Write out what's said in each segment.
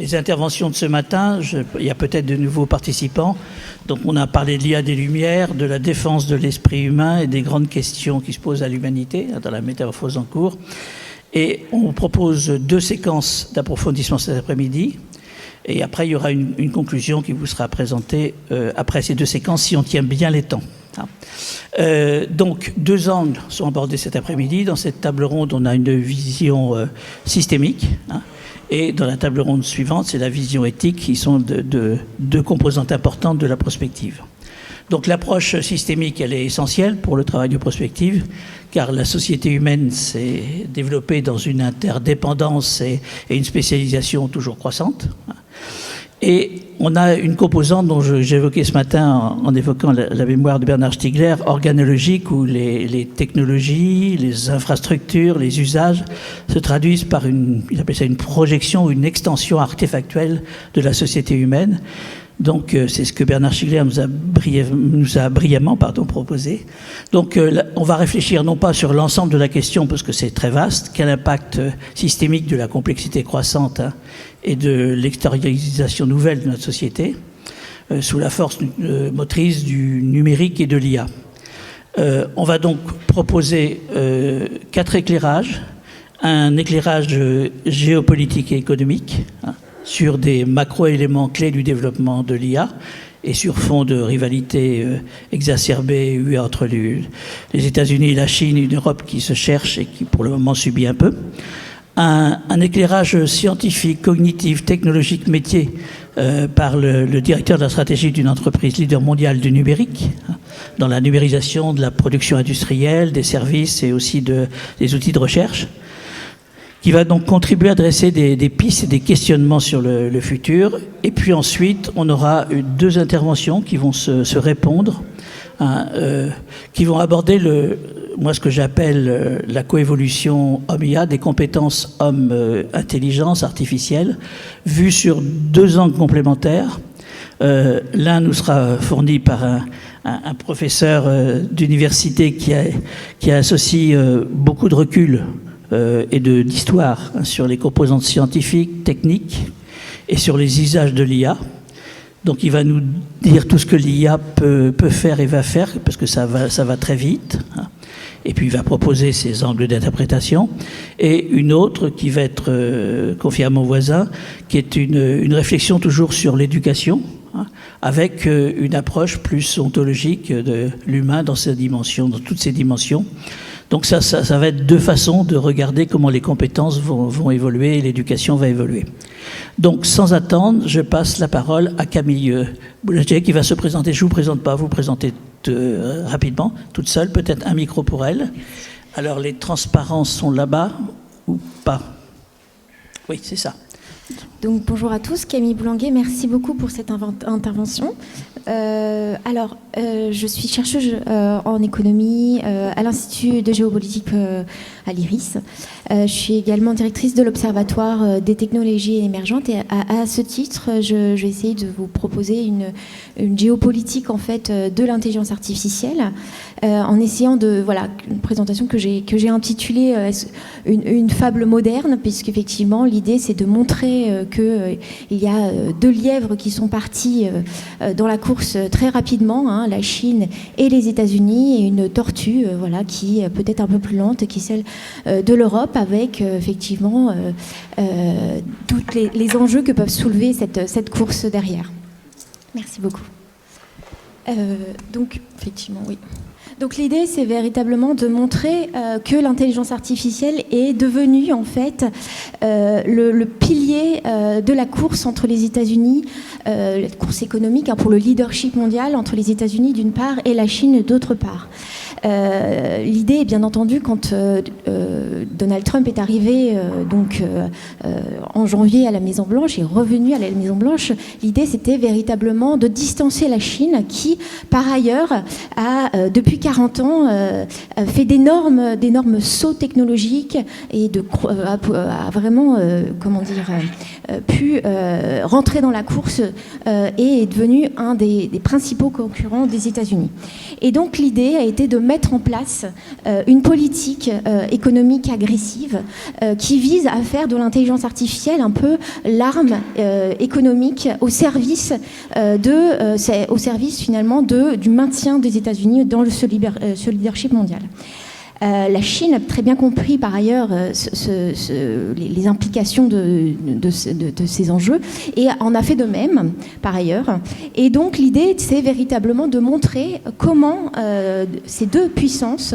Les interventions de ce matin, il y a peut-être de nouveaux participants. Donc on a parlé de l'IA des Lumières, de la défense de l'esprit humain et des grandes questions qui se posent à l'humanité dans la métamorphose en cours. Et on propose 2 séquences d'approfondissement cet après-midi. Et après, il y aura une conclusion qui vous sera présentée après ces 2 séquences, si on tient bien les temps. Donc, 2 angles sont abordés cet après-midi. Dans cette table ronde, on a une vision systémique. Et dans la table ronde suivante, c'est la vision éthique, qui sont 2 composantes importantes de la prospective. Donc l'approche systémique, elle est essentielle pour le travail de prospective, car la société humaine s'est développée dans une interdépendance et une spécialisation toujours croissante. Et on a une composante dont j'évoquais ce matin en évoquant la mémoire de Bernard Stiegler, organologique, où les technologies, les infrastructures, les usages se traduisent par il appelle ça une projection ou une extension artefactuelle de la société humaine. Donc c'est ce que Bernard Stiegler nous a brillamment proposé. Donc on va réfléchir non pas sur l'ensemble de la question, parce que c'est très vaste, quel impact systémique de la complexité croissante et de l'extériorisation nouvelle de notre société, sous la force motrice du numérique et de l'IA. On va donc proposer 4 éclairages. Un éclairage géopolitique et économique, sur des macro-éléments clés du développement de l'IA et sur fond de rivalité exacerbée entre les États-Unis, la Chine et une Europe qui se cherche et qui pour le moment subit un peu. Un éclairage scientifique, cognitif, technologique, métier par le directeur de la stratégie d'une entreprise leader mondiale du numérique, dans la numérisation de la production industrielle, des services et aussi des outils de recherche, qui va donc contribuer à dresser des pistes et des questionnements sur le futur. Et puis ensuite, on aura 2 interventions qui vont se répondre, qui vont aborder ce que j'appelle la coévolution homme-IA, des compétences homme-intelligence artificielle, vues sur 2 angles complémentaires. L'un nous sera fourni par un professeur d'université qui associe beaucoup de recul et d'histoire sur les composantes scientifiques, techniques et sur les usages de l'IA. Donc il va nous dire tout ce que l'IA peut faire et va faire, parce que ça va très vite. Et puis il va proposer ses angles d'interprétation. Et une autre qui va être confiée à mon voisin, qui est une réflexion toujours sur l'éducation, avec une approche plus ontologique de l'humain dans toutes ses dimensions. Donc ça va être 2 façons de regarder comment les compétences vont évoluer et l'éducation va évoluer. Donc sans attendre, je passe la parole à Camille Boulanger qui va se présenter. Je ne vous présente pas, vous présentez rapidement, toute seule, peut-être un micro pour elle. Alors les transparences sont là-bas ou pas? Oui, c'est ça. Donc bonjour à tous, Camille Boulanger, merci beaucoup pour cette intervention. Je suis chercheuse en économie à l'Institut de géopolitique à l'IRIS. Je suis également directrice de l'Observatoire des technologies émergentes et à ce titre, je vais essayer de vous proposer une géopolitique en fait de l'intelligence artificielle en essayant une présentation que j'ai intitulée une fable moderne, puisqu'effectivement l'idée c'est de montrer qu'il y a 2 lièvres qui sont partis dans la course très rapidement, la Chine et les États-Unis, et une tortue qui est peut-être un peu plus lente, qui est celle de l'Europe, avec effectivement tous les enjeux que peuvent soulever cette course derrière. Merci beaucoup. Donc, effectivement, oui. Donc l'idée, c'est véritablement de montrer que l'intelligence artificielle est devenue en fait le pilier de la course entre les États-Unis, la course économique pour le leadership mondial entre les États-Unis d'une part et la Chine d'autre part. L'idée, bien entendu, quand Donald Trump est arrivé en janvier à la Maison-Blanche, est revenu à la Maison-Blanche, l'idée c'était véritablement de distancer la Chine qui, par ailleurs, a depuis 40 ans fait d'énormes sauts technologiques et a vraiment pu rentrer dans la course et est devenu un des principaux concurrents des États-Unis. Et donc l'idée a été de mettre en place une politique économique agressive qui vise à faire de l'intelligence artificielle un peu l'arme économique au service finalement du maintien des États-Unis dans ce leadership mondial. La Chine a très bien compris par ailleurs les implications de ces enjeux et en a fait de même par ailleurs. Et donc l'idée c'est véritablement de montrer comment ces deux puissances,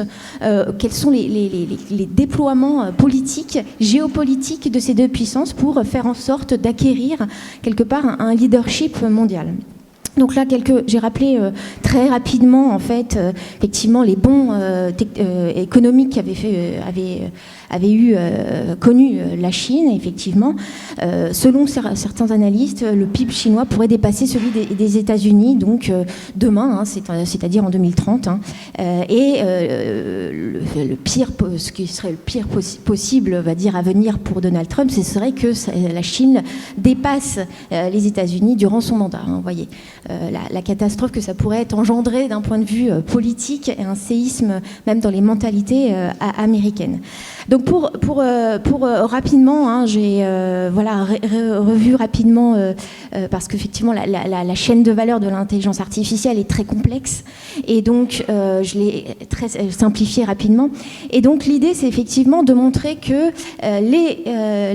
quels sont les déploiements politiques, géopolitiques de ces deux puissances pour faire en sorte d'acquérir quelque part un leadership mondial. Donc là, j'ai rappelé très rapidement, en fait, effectivement, les bons économiques qu'avait connu la Chine, effectivement. Selon certains analystes, le PIB chinois pourrait dépasser celui des États-Unis, donc demain, c'est-à-dire en 2030. Ce qui serait le pire possible, on va dire, à venir pour Donald Trump, ce serait que la Chine dépasse les États-Unis durant son mandat. Vous voyez. La catastrophe que ça pourrait être engendré d'un point de vue politique et un séisme même dans les mentalités américaines. Donc pour rapidement, j'ai revu rapidement parce qu'effectivement la chaîne de valeur de l'intelligence artificielle est très complexe et donc je l'ai très simplifié rapidement. Et donc l'idée c'est effectivement de montrer que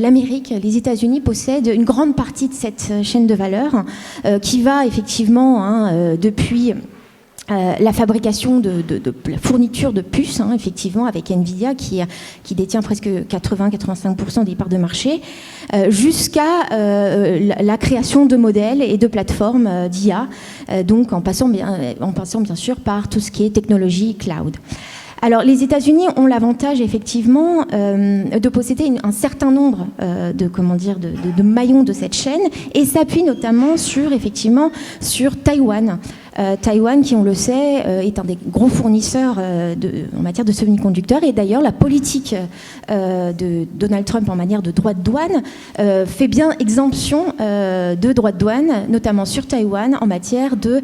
l'Amérique, les États-Unis possèdent une grande partie de cette chaîne de valeur qui va effectivement depuis la fabrication de la fourniture de puces, effectivement, avec Nvidia qui détient presque 80-85% des parts de marché, jusqu'à la création de modèles et de plateformes d'IA, donc en passant bien sûr par tout ce qui est technologie cloud. Alors, les États-Unis ont l'avantage, effectivement, de posséder un certain nombre de maillons de cette chaîne et s'appuie notamment sur Taïwan. Taïwan, qui on le sait, est un des gros fournisseurs en matière de semi-conducteurs. Et d'ailleurs, la politique de Donald Trump en matière de droits de douane fait bien exemption de droits de douane, notamment sur Taïwan, en matière de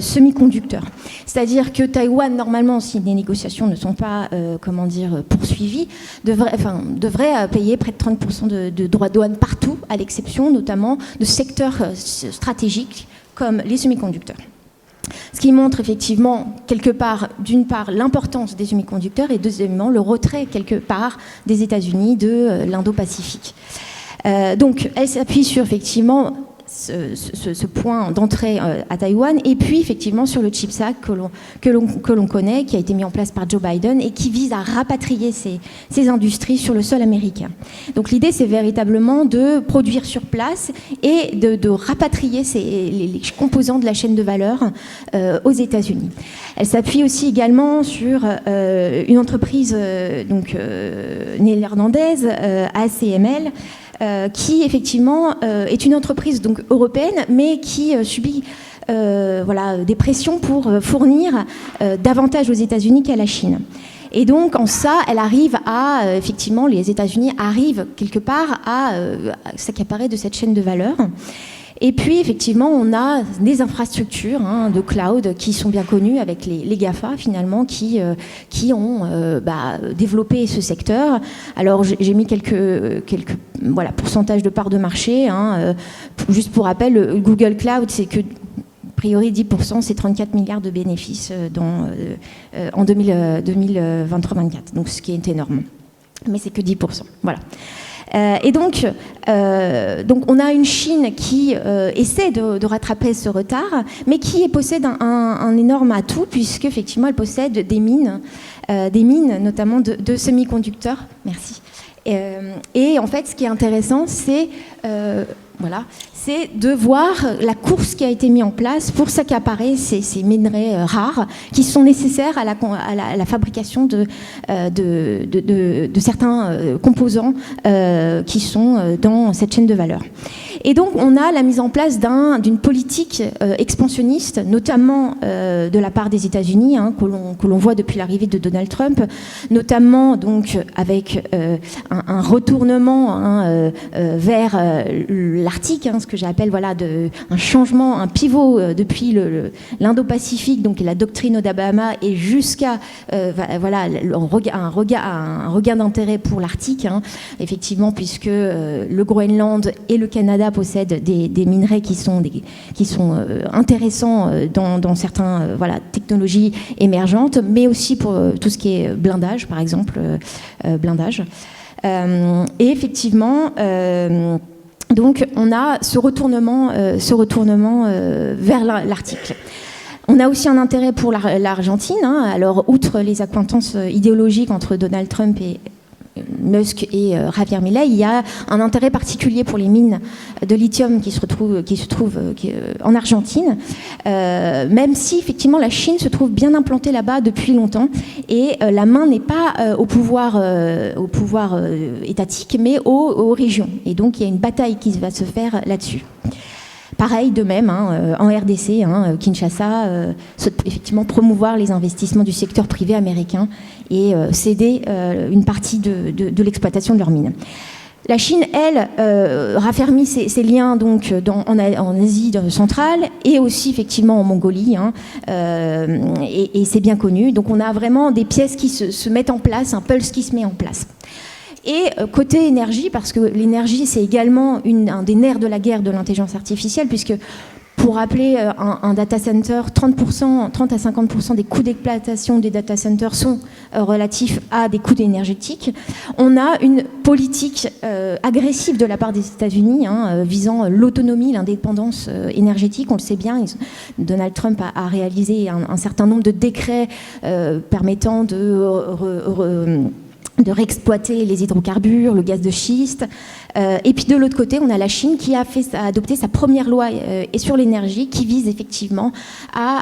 semi-conducteurs. C'est-à-dire que Taïwan, normalement, si les négociations ne sont pas poursuivies, devrait payer près de 30% de droits de douane partout, à l'exception notamment de secteurs stratégiques comme les semi-conducteurs. Ce qui montre effectivement, quelque part, d'une part, l'importance des semi-conducteurs et deuxièmement, le retrait, quelque part, des États-Unis de l'Indo-Pacifique. Donc, elle s'appuie sur, effectivement, ce point d'entrée à Taïwan et puis effectivement sur le CHIPS Act que l'on connaît, qui a été mis en place par Joe Biden et qui vise à rapatrier ces industries sur le sol américain. Donc l'idée c'est véritablement de produire sur place et de rapatrier les composants de la chaîne de valeur aux États-Unis. Elle s'appuie aussi également sur une entreprise néerlandaise, ACML, qui effectivement est une entreprise donc européenne, mais qui subit des pressions pour fournir davantage aux États-Unis qu'à la Chine. Et donc en ça, effectivement, les États-Unis arrivent quelque part à s'accaparer de cette chaîne de valeur. Et puis, effectivement, on a des infrastructures de cloud qui sont bien connues avec les GAFA, finalement, qui ont développé ce secteur. Alors, j'ai mis quelques pourcentages de parts de marché. Juste pour rappel, le Google Cloud, c'est que, a priori, 10%, c'est 34 milliards de bénéfices en 2023-2024. Donc, ce qui est énorme. Mais c'est que 10%. Voilà. Et donc, on a une Chine qui essaie de rattraper ce retard, mais qui possède un énorme atout, puisqu'effectivement, elle possède des mines notamment de semi-conducteurs. Merci. Et en fait, ce qui est intéressant, c'est c'est de voir la course qui a été mise en place pour s'accaparer ces minerais rares qui sont nécessaires à la fabrication de certains composants qui sont dans cette chaîne de valeur. Et donc, on a la mise en place d'une politique expansionniste, notamment de la part des États-Unis, que l'on voit depuis l'arrivée de Donald Trump, notamment donc avec un retournement vers l'Arctique, ce que j'appelle un changement, un pivot depuis l'Indo-Pacifique, donc la doctrine d'Obama, et jusqu'à un regain d'intérêt pour l'Arctique, effectivement, puisque le Groenland et le Canada possèdent des minerais qui sont intéressants dans certaines technologies émergentes, mais aussi pour tout ce qui est blindage, par exemple, et effectivement, donc on a ce retournement vers l'Arctique. On a aussi un intérêt pour l'Argentine. Alors, outre les accointances idéologiques entre Donald Trump et Musk et Javier Milei, il y a un intérêt particulier pour les mines de lithium qui se trouvent en Argentine, même si effectivement la Chine se trouve bien implantée là-bas depuis longtemps, et la main n'est pas au pouvoir étatique, mais aux régions. Et donc il y a une bataille qui va se faire là-dessus. Pareil, de même, en RDC, Kinshasa souhaite effectivement promouvoir les investissements du secteur privé américain et céder une partie de l'exploitation de leurs mines. La Chine, elle, raffermit ses liens donc, en Asie centrale et aussi effectivement en Mongolie, et c'est bien connu. Donc on a vraiment des pièces qui se mettent en place, un pulse qui se met en place. Et côté énergie, parce que l'énergie, c'est également un des nerfs de la guerre de l'intelligence artificielle, puisque pour rappeler un data center, 30 à 50% des coûts d'exploitation des data centers sont relatifs à des coûts énergétiques. On a une politique agressive de la part des États-Unis visant l'autonomie, l'indépendance énergétique. On le sait bien, Donald Trump a réalisé un certain nombre de décrets permettant de réexploiter les hydrocarbures, le gaz de schiste. Et puis de l'autre côté, on a la Chine qui a adopté sa première loi sur l'énergie qui vise effectivement à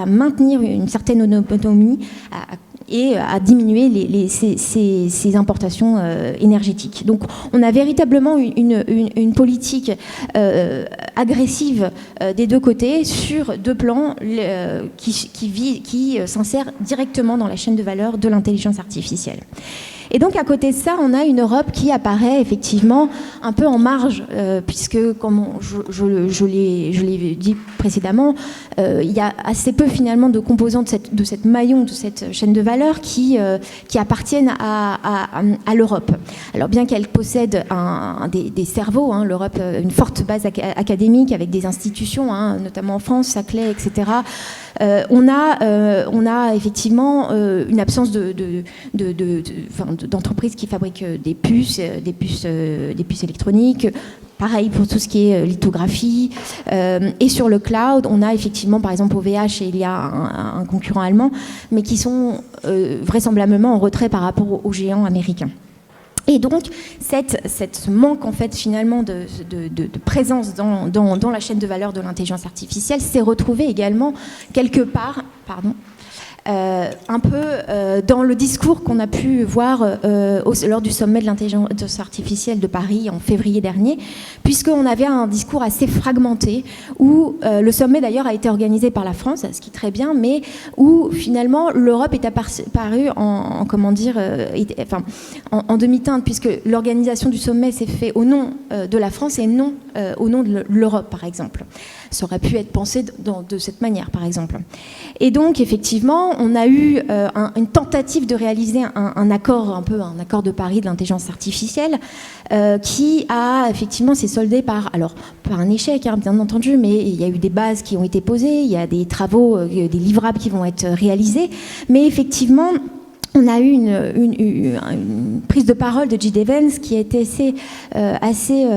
maintenir une certaine autonomie et à diminuer ces importations énergétiques. Donc on a véritablement une politique agressive des deux côtés sur deux plans qui s'insèrent directement dans la chaîne de valeur de l'intelligence artificielle. Et donc, à côté de ça, on a une Europe qui apparaît effectivement un peu en marge, puisque, comme je l'ai dit précédemment, il y a assez peu finalement de composants de cette maillon, de cette chaîne de valeur qui appartiennent à l'Europe. Alors, bien qu'elle possède des cerveaux, l'Europe, une forte base académique avec des institutions, notamment en France, Saclay, etc., on a effectivement une absence d'entreprises qui fabriquent des puces électroniques. Pareil pour tout ce qui est lithographie. Et sur le cloud, on a effectivement, par exemple, OVH, et il y a un concurrent allemand, mais qui sont vraisemblablement en retrait par rapport aux géants américains. Et donc, cette manque, en fait, finalement, de présence dans la chaîne de valeur de l'intelligence artificielle s'est retrouvée également quelque part, un peu dans le discours qu'on a pu voir lors du sommet de l'intelligence artificielle de Paris en février dernier, puisqu'on avait un discours assez fragmenté, où le sommet d'ailleurs a été organisé par la France, ce qui est très bien, mais où finalement l'Europe est apparue en demi-teinte, puisque l'organisation du sommet s'est faite au nom de la France et non au nom de l'Europe, par exemple. Ça aurait pu être pensé de cette manière, par exemple. Et donc, effectivement, on a eu une tentative de réaliser un accord de Paris de l'intelligence artificielle qui a effectivement s'est soldé par un échec, bien entendu, mais il y a eu des bases qui ont été posées, il y a des travaux, des livrables qui vont être réalisés, mais effectivement, on a eu une prise de parole de J.D. Vance qui était assez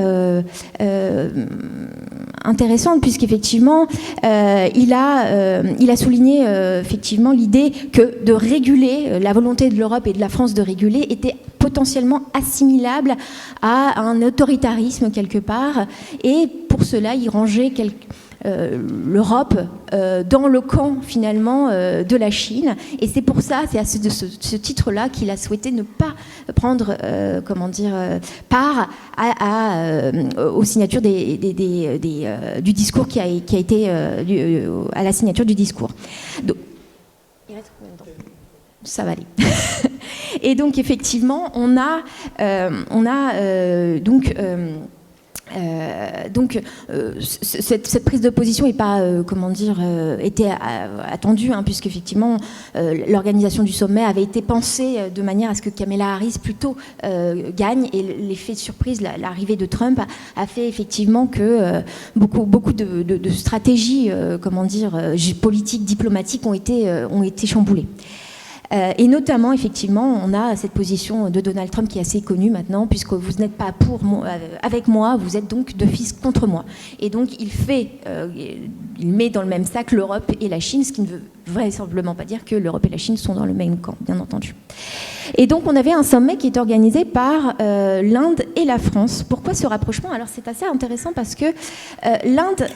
intéressante, puisqu'effectivement, il a souligné effectivement l'idée que de réguler, la volonté de l'Europe et de la France de réguler était potentiellement assimilable à un autoritarisme quelque part. Et pour cela, il rangeait l'Europe dans le camp finalement de la Chine, et c'est pour ça, c'est à ce titre-là qu'il a souhaité ne pas prendre part aux signatures du discours qui a été à la signature du discours. Donc, il reste combien de temps ? Ça va aller. Et donc effectivement, on a cette prise de position n'est pas, était attendue, puisque effectivement l'organisation du sommet avait été pensée de manière à ce que Kamala Harris plutôt gagne, et l'effet de surprise, l'arrivée de Trump a fait effectivement que beaucoup de stratégies, politiques, diplomatiques ont été chamboulées. Et notamment, effectivement, on a cette position de Donald Trump qui est assez connue maintenant, puisque vous n'êtes pas avec moi, vous êtes donc d'office contre moi. Et donc, il met dans le même sac l'Europe et la Chine, ce qui ne veut vraisemblablement pas dire que l'Europe et la Chine sont dans le même camp, bien entendu. Et donc, on avait un sommet qui est organisé par l'Inde et la France. Pourquoi ce rapprochement ? Alors, c'est assez intéressant parce que l'Inde,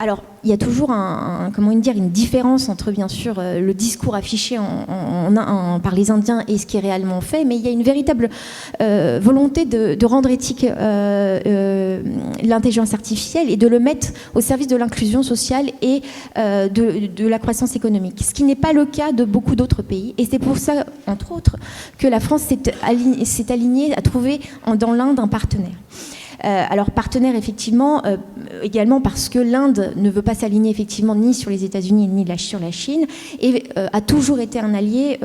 alors, il y a toujours une différence entre, bien sûr, le discours affiché par les Indiens et ce qui est réellement fait, mais il y a une véritable volonté de rendre éthique l'intelligence artificielle et de le mettre au service de l'inclusion sociale et de la croissance économique, ce qui n'est pas le cas de beaucoup d'autres pays. Et c'est pour ça, entre autres, que la France s'est alignée à trouver dans l'Inde un partenaire. Alors partenaire effectivement, également parce que l'Inde ne veut pas s'aligner effectivement ni sur les États-Unis ni sur la Chine, et a toujours été un allié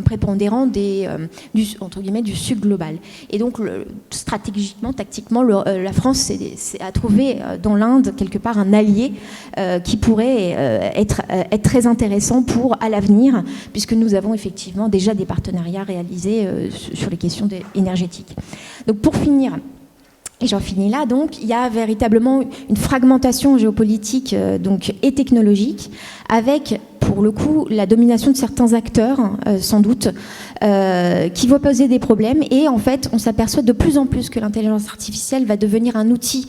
prépondérant du Sud global. Et donc stratégiquement, tactiquement, la France a trouvé dans l'Inde quelque part un allié qui pourrait être très intéressant à l'avenir, puisque nous avons effectivement déjà des partenariats réalisés sur les questions énergétiques. Donc pour finir, et j'en finis là, donc il y a véritablement une fragmentation géopolitique et technologique, avec pour le coup la domination de certains acteurs, sans doute, qui vont poser des problèmes. Et en fait, on s'aperçoit de plus en plus que l'intelligence artificielle va devenir un outil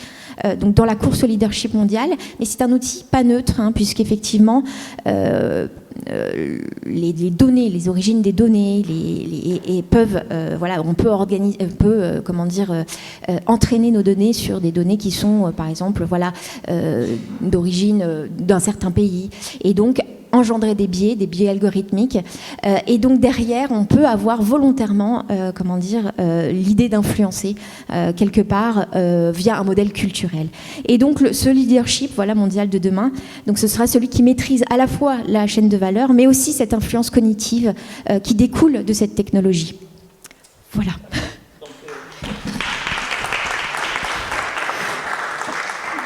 donc dans la course au leadership mondial, mais c'est un outil pas neutre, puisqu'effectivement les données, les origines des données, on peut entraîner nos données sur des données qui sont, par exemple, d'origine d'un certain pays, et donc engendrer des biais algorithmiques, et donc derrière on peut avoir volontairement l'idée d'influencer quelque part via un modèle culturel. Et donc ce leadership mondial de demain, donc ce sera celui qui maîtrise à la fois la chaîne de valeur, mais aussi cette influence cognitive qui découle de cette technologie. Voilà.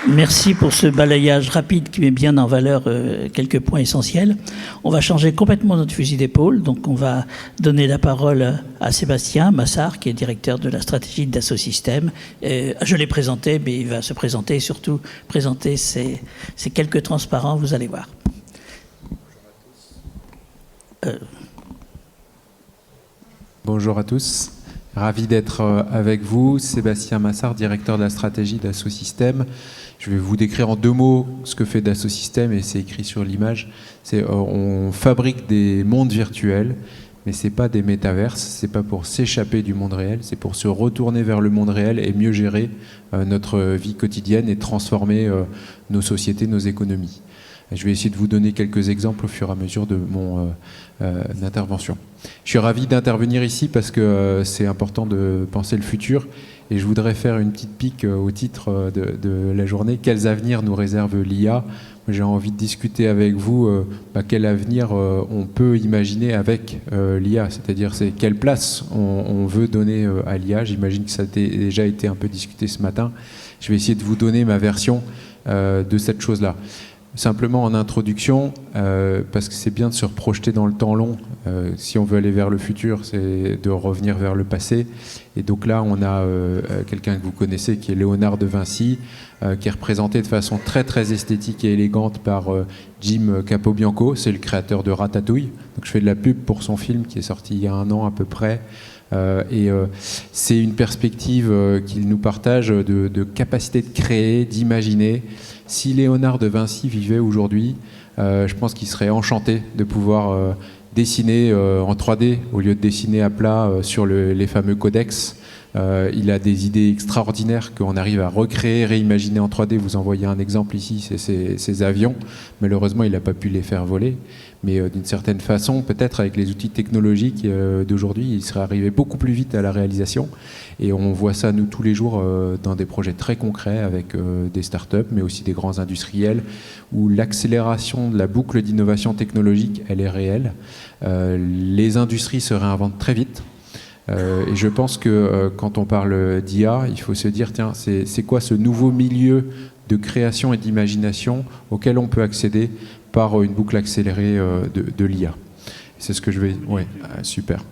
Merci pour ce balayage rapide qui met bien en valeur quelques points essentiels. On va changer complètement notre fusil d'épaule. Donc on va donner la parole à Sébastien Massard, qui est directeur de la stratégie d'Dassault Systèmes. Je l'ai présenté, mais il va se présenter et surtout présenter ces quelques transparents, vous allez voir. Bonjour à tous. Ravi d'être avec vous. Sébastien Massard, directeur de la stratégie d'Dassault Systèmes. Je vais vous décrire en 2 mots ce que fait Dassault Systèmes, et c'est écrit sur l'image. On fabrique des mondes virtuels, mais ce n'est pas des métaverses, ce n'est pas pour s'échapper du monde réel, c'est pour se retourner vers le monde réel et mieux gérer notre vie quotidienne et transformer nos sociétés, nos économies. Je vais essayer de vous donner quelques exemples au fur et à mesure de mon intervention. Je suis ravi d'intervenir ici parce que c'est important de penser le futur, et je voudrais faire une petite pique au titre de la journée. Quels avenirs nous réserve l'IA ? J'ai envie de discuter avec vous quel avenir on peut imaginer avec l'IA, c'est-à-dire quelle place on veut donner à l'IA. J'imagine que ça a déjà été un peu discuté ce matin. Je vais essayer de vous donner ma version de cette chose-là. Simplement en introduction, parce que c'est bien de se projeter dans le temps long. Si on veut aller vers le futur, c'est de revenir vers le passé. Et donc là, on a quelqu'un que vous connaissez, qui est Léonard de Vinci, qui est représenté de façon très très esthétique et élégante par Jim Capobianco. C'est le créateur de Ratatouille. Donc je fais de la pub pour son film qui est sorti il y a 1 an à peu près, C'est une perspective qu'il nous partage de capacité de créer, d'imaginer. Si Léonard de Vinci vivait aujourd'hui, je pense qu'il serait enchanté de pouvoir dessiner en 3D au lieu de dessiner à plat sur les fameux codex. Il a des idées extraordinaires qu'on arrive à recréer, réimaginer en 3D. Vous en voyez un exemple ici, c'est ces avions. Malheureusement, il n'a pas pu les faire voler. Mais d'une certaine façon, peut-être avec les outils technologiques d'aujourd'hui, il serait arrivé beaucoup plus vite à la réalisation. Et on voit ça, nous, tous les jours, dans des projets très concrets avec des startups, mais aussi des grands industriels, où l'accélération de la boucle d'innovation technologique, elle est réelle. Les industries se réinventent très vite. Et je pense que quand on parle d'IA, il faut se dire, tiens, c'est quoi ce nouveau milieu de création et d'imagination auquel on peut accéder par une boucle accélérée de l'IA. C'est ce que je vais... Oui, super.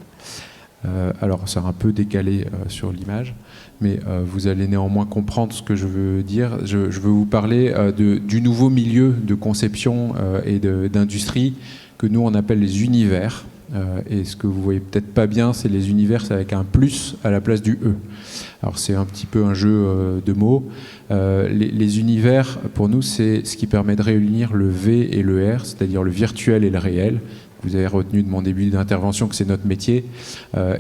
Alors, c'est un peu décalé sur l'image, mais vous allez néanmoins comprendre ce que je veux dire. Je veux vous parler du nouveau milieu de conception et d'industrie que nous, on appelle les univers. Et ce que vous voyez peut-être pas bien, c'est les univers avec un plus à la place du E. Alors c'est un petit peu un jeu de mots. Les univers, pour nous, c'est ce qui permet de réunir le V et le R, c'est-à-dire le virtuel et le réel. Vous avez retenu de mon début d'intervention que c'est notre métier.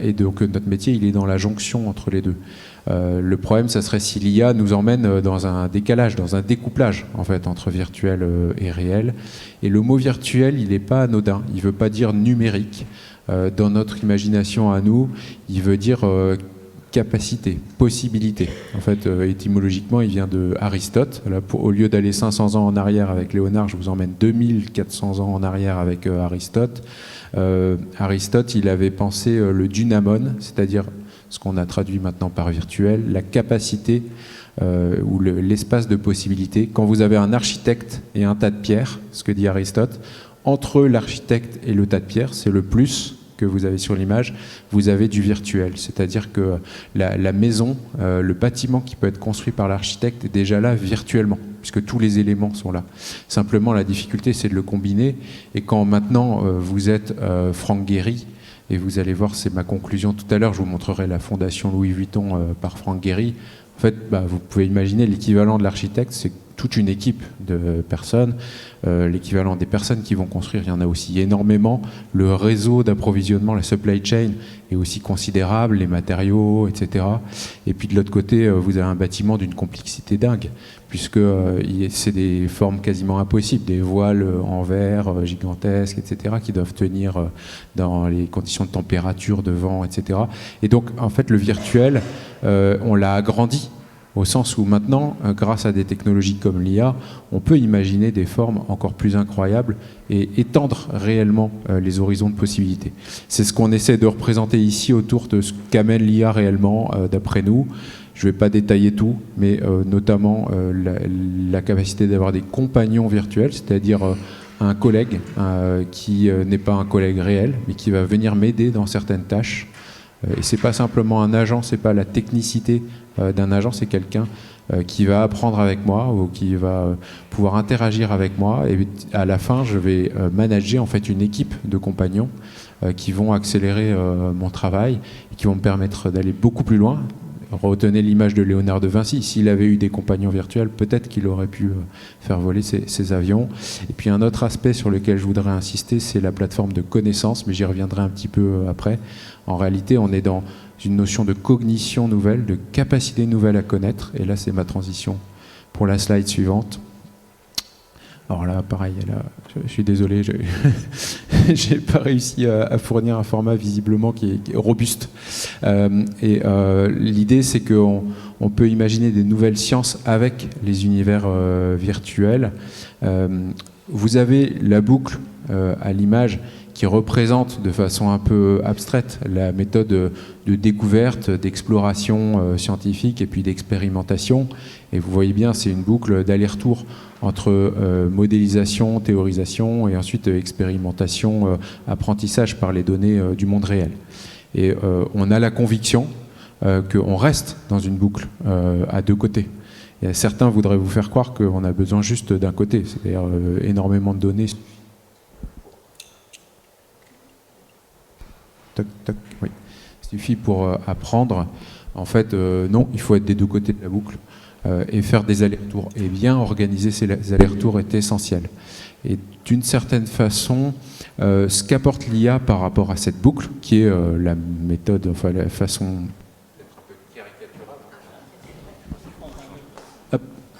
Et donc notre métier, il est dans la jonction entre les deux. Le problème, ça serait si l'IA nous emmène dans un décalage, dans un découplage en fait, entre virtuel et réel. Et le mot virtuel, il n'est pas anodin, il ne veut pas dire numérique. Dans notre imagination à nous, il veut dire capacité, possibilité. En fait, étymologiquement, il vient de Aristote. Là, au lieu d'aller 500 ans en arrière avec Léonard, je vous emmène 2400 ans en arrière avec Aristote. Aristote, il avait pensé le dynamon, c'est-à-dire ce qu'on a traduit maintenant par virtuel, la capacité ou l'espace de possibilité. Quand vous avez un architecte et un tas de pierres, ce que dit Aristote, entre l'architecte et le tas de pierres, c'est le plus que vous avez sur l'image, vous avez du virtuel. C'est-à-dire que la maison, le bâtiment qui peut être construit par l'architecte est déjà là virtuellement, puisque tous les éléments sont là. Simplement, la difficulté, c'est de le combiner. Et quand maintenant, vous êtes Franck Gehry, et vous allez voir, c'est ma conclusion tout à l'heure, je vous montrerai la fondation Louis Vuitton par Franck Gehry. En fait, vous pouvez imaginer l'équivalent de l'architecte, c'est toute une équipe de personnes. L'équivalent des personnes qui vont construire, il y en a aussi énormément. Le réseau d'approvisionnement, la supply chain est aussi considérable, les matériaux, etc. Et puis de l'autre côté, vous avez un bâtiment d'une complexité dingue, puisque c'est des formes quasiment impossibles, des voiles en verre gigantesques, etc., qui doivent tenir dans les conditions de température, de vent, etc. Et donc, en fait, le virtuel, on l'a agrandi, au sens où maintenant, grâce à des technologies comme l'IA, on peut imaginer des formes encore plus incroyables et étendre réellement les horizons de possibilités. C'est ce qu'on essaie de représenter ici autour de ce qu'amène l'IA réellement, d'après nous. Je ne vais pas détailler tout, mais notamment la capacité d'avoir des compagnons virtuels, c'est-à-dire un collègue qui n'est pas un collègue réel, mais qui va venir m'aider dans certaines tâches. Et c'est pas simplement un agent, c'est pas la technicité d'un agent, c'est quelqu'un qui va apprendre avec moi ou qui va pouvoir interagir avec moi. Et à la fin, je vais manager en fait une équipe de compagnons qui vont accélérer mon travail et qui vont me permettre d'aller beaucoup plus loin. Retenez l'image de Léonard de Vinci. S'il avait eu des compagnons virtuels, peut-être qu'il aurait pu faire voler ses avions. Et puis un autre aspect sur lequel je voudrais insister, c'est la plateforme de connaissance, mais j'y reviendrai un petit peu après. En réalité, on est dans une notion de cognition nouvelle, de capacité nouvelle à connaître. Et là, c'est ma transition pour la slide suivante. Alors là, pareil, là, je suis désolé, j'ai pas réussi à fournir un format visiblement qui est robuste. L'idée, c'est qu'on peut imaginer des nouvelles sciences avec les univers virtuels. Vous avez la boucle à l'image qui représente de façon un peu abstraite la méthode de découverte, d'exploration scientifique et puis d'expérimentation. Et vous voyez bien, c'est une boucle d'aller-retour entre modélisation, théorisation et ensuite expérimentation, apprentissage par les données du monde réel. Et on a la conviction qu'on reste dans une boucle à deux côtés. Et certains voudraient vous faire croire qu'on a besoin juste d'un côté, c'est-à-dire énormément de données. Toc, toc, oui. suffit pour apprendre. En fait, non, il faut être des deux côtés de la boucle et faire des allers-retours. Et bien organiser ces allers-retours est essentiel. Et d'une certaine façon, ce qu'apporte l'IA par rapport à cette boucle, qui est la méthode, enfin la façon d'être un peu caricaturale,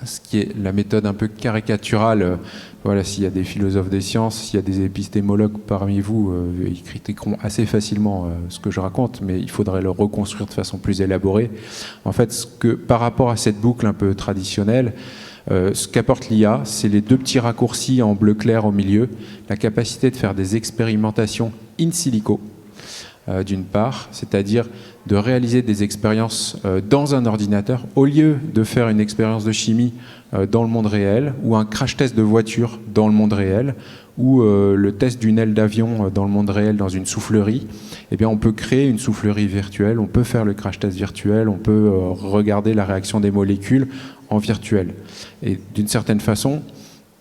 ce qui est la méthode un peu caricaturale. Voilà, s'il y a des philosophes des sciences, s'il y a des épistémologues parmi vous, ils critiqueront assez facilement ce que je raconte, mais il faudrait le reconstruire de façon plus élaborée. En fait, par rapport à cette boucle un peu traditionnelle, ce qu'apporte l'IA, c'est les deux petits raccourcis en bleu clair au milieu, la capacité de faire des expérimentations in silico, d'une part, c'est-à-dire de réaliser des expériences dans un ordinateur, au lieu de faire une expérience de chimie dans le monde réel, ou un crash test de voiture dans le monde réel, ou le test d'une aile d'avion dans le monde réel dans une soufflerie. Eh bien, on peut créer une soufflerie virtuelle, on peut faire le crash test virtuel, on peut regarder la réaction des molécules en virtuel. Et d'une certaine façon,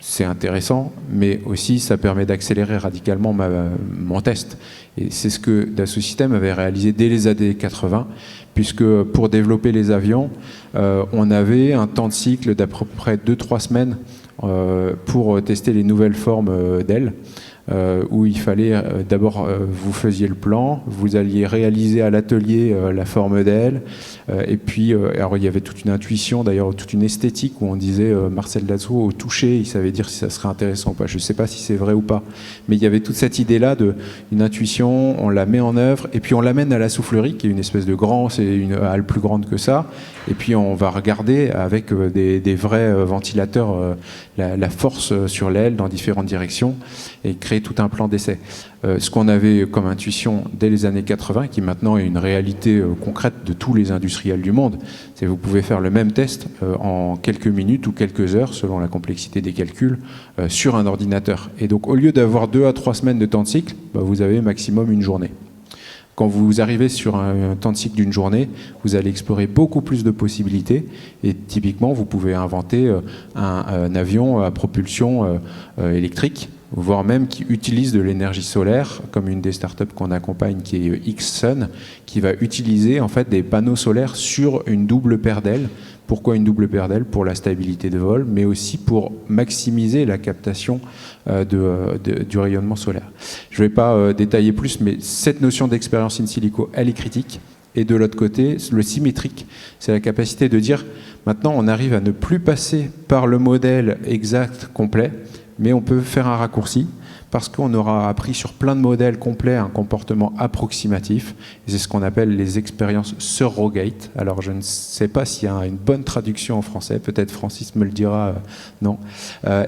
c'est intéressant, mais aussi ça permet d'accélérer radicalement mon test. Et c'est ce que Dassault Systèmes avait réalisé dès les années 80, puisque pour développer les avions, on avait un temps de cycle d'à peu près 2-3 semaines pour tester les nouvelles formes d'ailes. Où il fallait d'abord vous faisiez le plan, vous alliez réaliser à l'atelier la forme d'aile, et puis alors il y avait toute une intuition, d'ailleurs toute une esthétique où on disait Marcel Dassault au toucher, il savait dire si ça serait intéressant ou pas. Je ne sais pas si c'est vrai ou pas, mais il y avait toute cette idée-là d'une intuition, on la met en œuvre, et puis on l'amène à la soufflerie, qui est une espèce de c'est une halle plus grande que ça, et puis on va regarder avec des vrais ventilateurs la force sur l'aile dans différentes directions, et créer tout un plan d'essai. Ce qu'on avait comme intuition dès les années 80, qui maintenant est une réalité concrète de tous les industriels du monde, c'est que vous pouvez faire le même test en quelques minutes ou quelques heures, selon la complexité des calculs, sur un ordinateur. Et donc au lieu d'avoir 2 à 3 semaines de temps de cycle, vous avez maximum une journée. Quand vous arrivez sur un temps de cycle d'une journée, vous allez explorer beaucoup plus de possibilités, et typiquement vous pouvez inventer un avion à propulsion électrique, voire même qui utilise de l'énergie solaire, comme une des startups qu'on accompagne qui est Xsun, qui va utiliser en fait des panneaux solaires sur une double paire d'ailes. Pourquoi une double paire d'ailes? Pour la stabilité de vol, mais aussi pour maximiser la captation du rayonnement solaire. Je ne vais pas détailler plus, mais cette notion d'expérience in silico, elle est critique. Et de l'autre côté, le symétrique, c'est la capacité de dire, maintenant on arrive à ne plus passer par le modèle exact, complet, mais on peut faire un raccourci parce qu'on aura appris sur plein de modèles complets un comportement approximatif. Et c'est ce qu'on appelle les expériences surrogate. Alors je ne sais pas s'il y a une bonne traduction en français, peut-être Francis me le dira, non.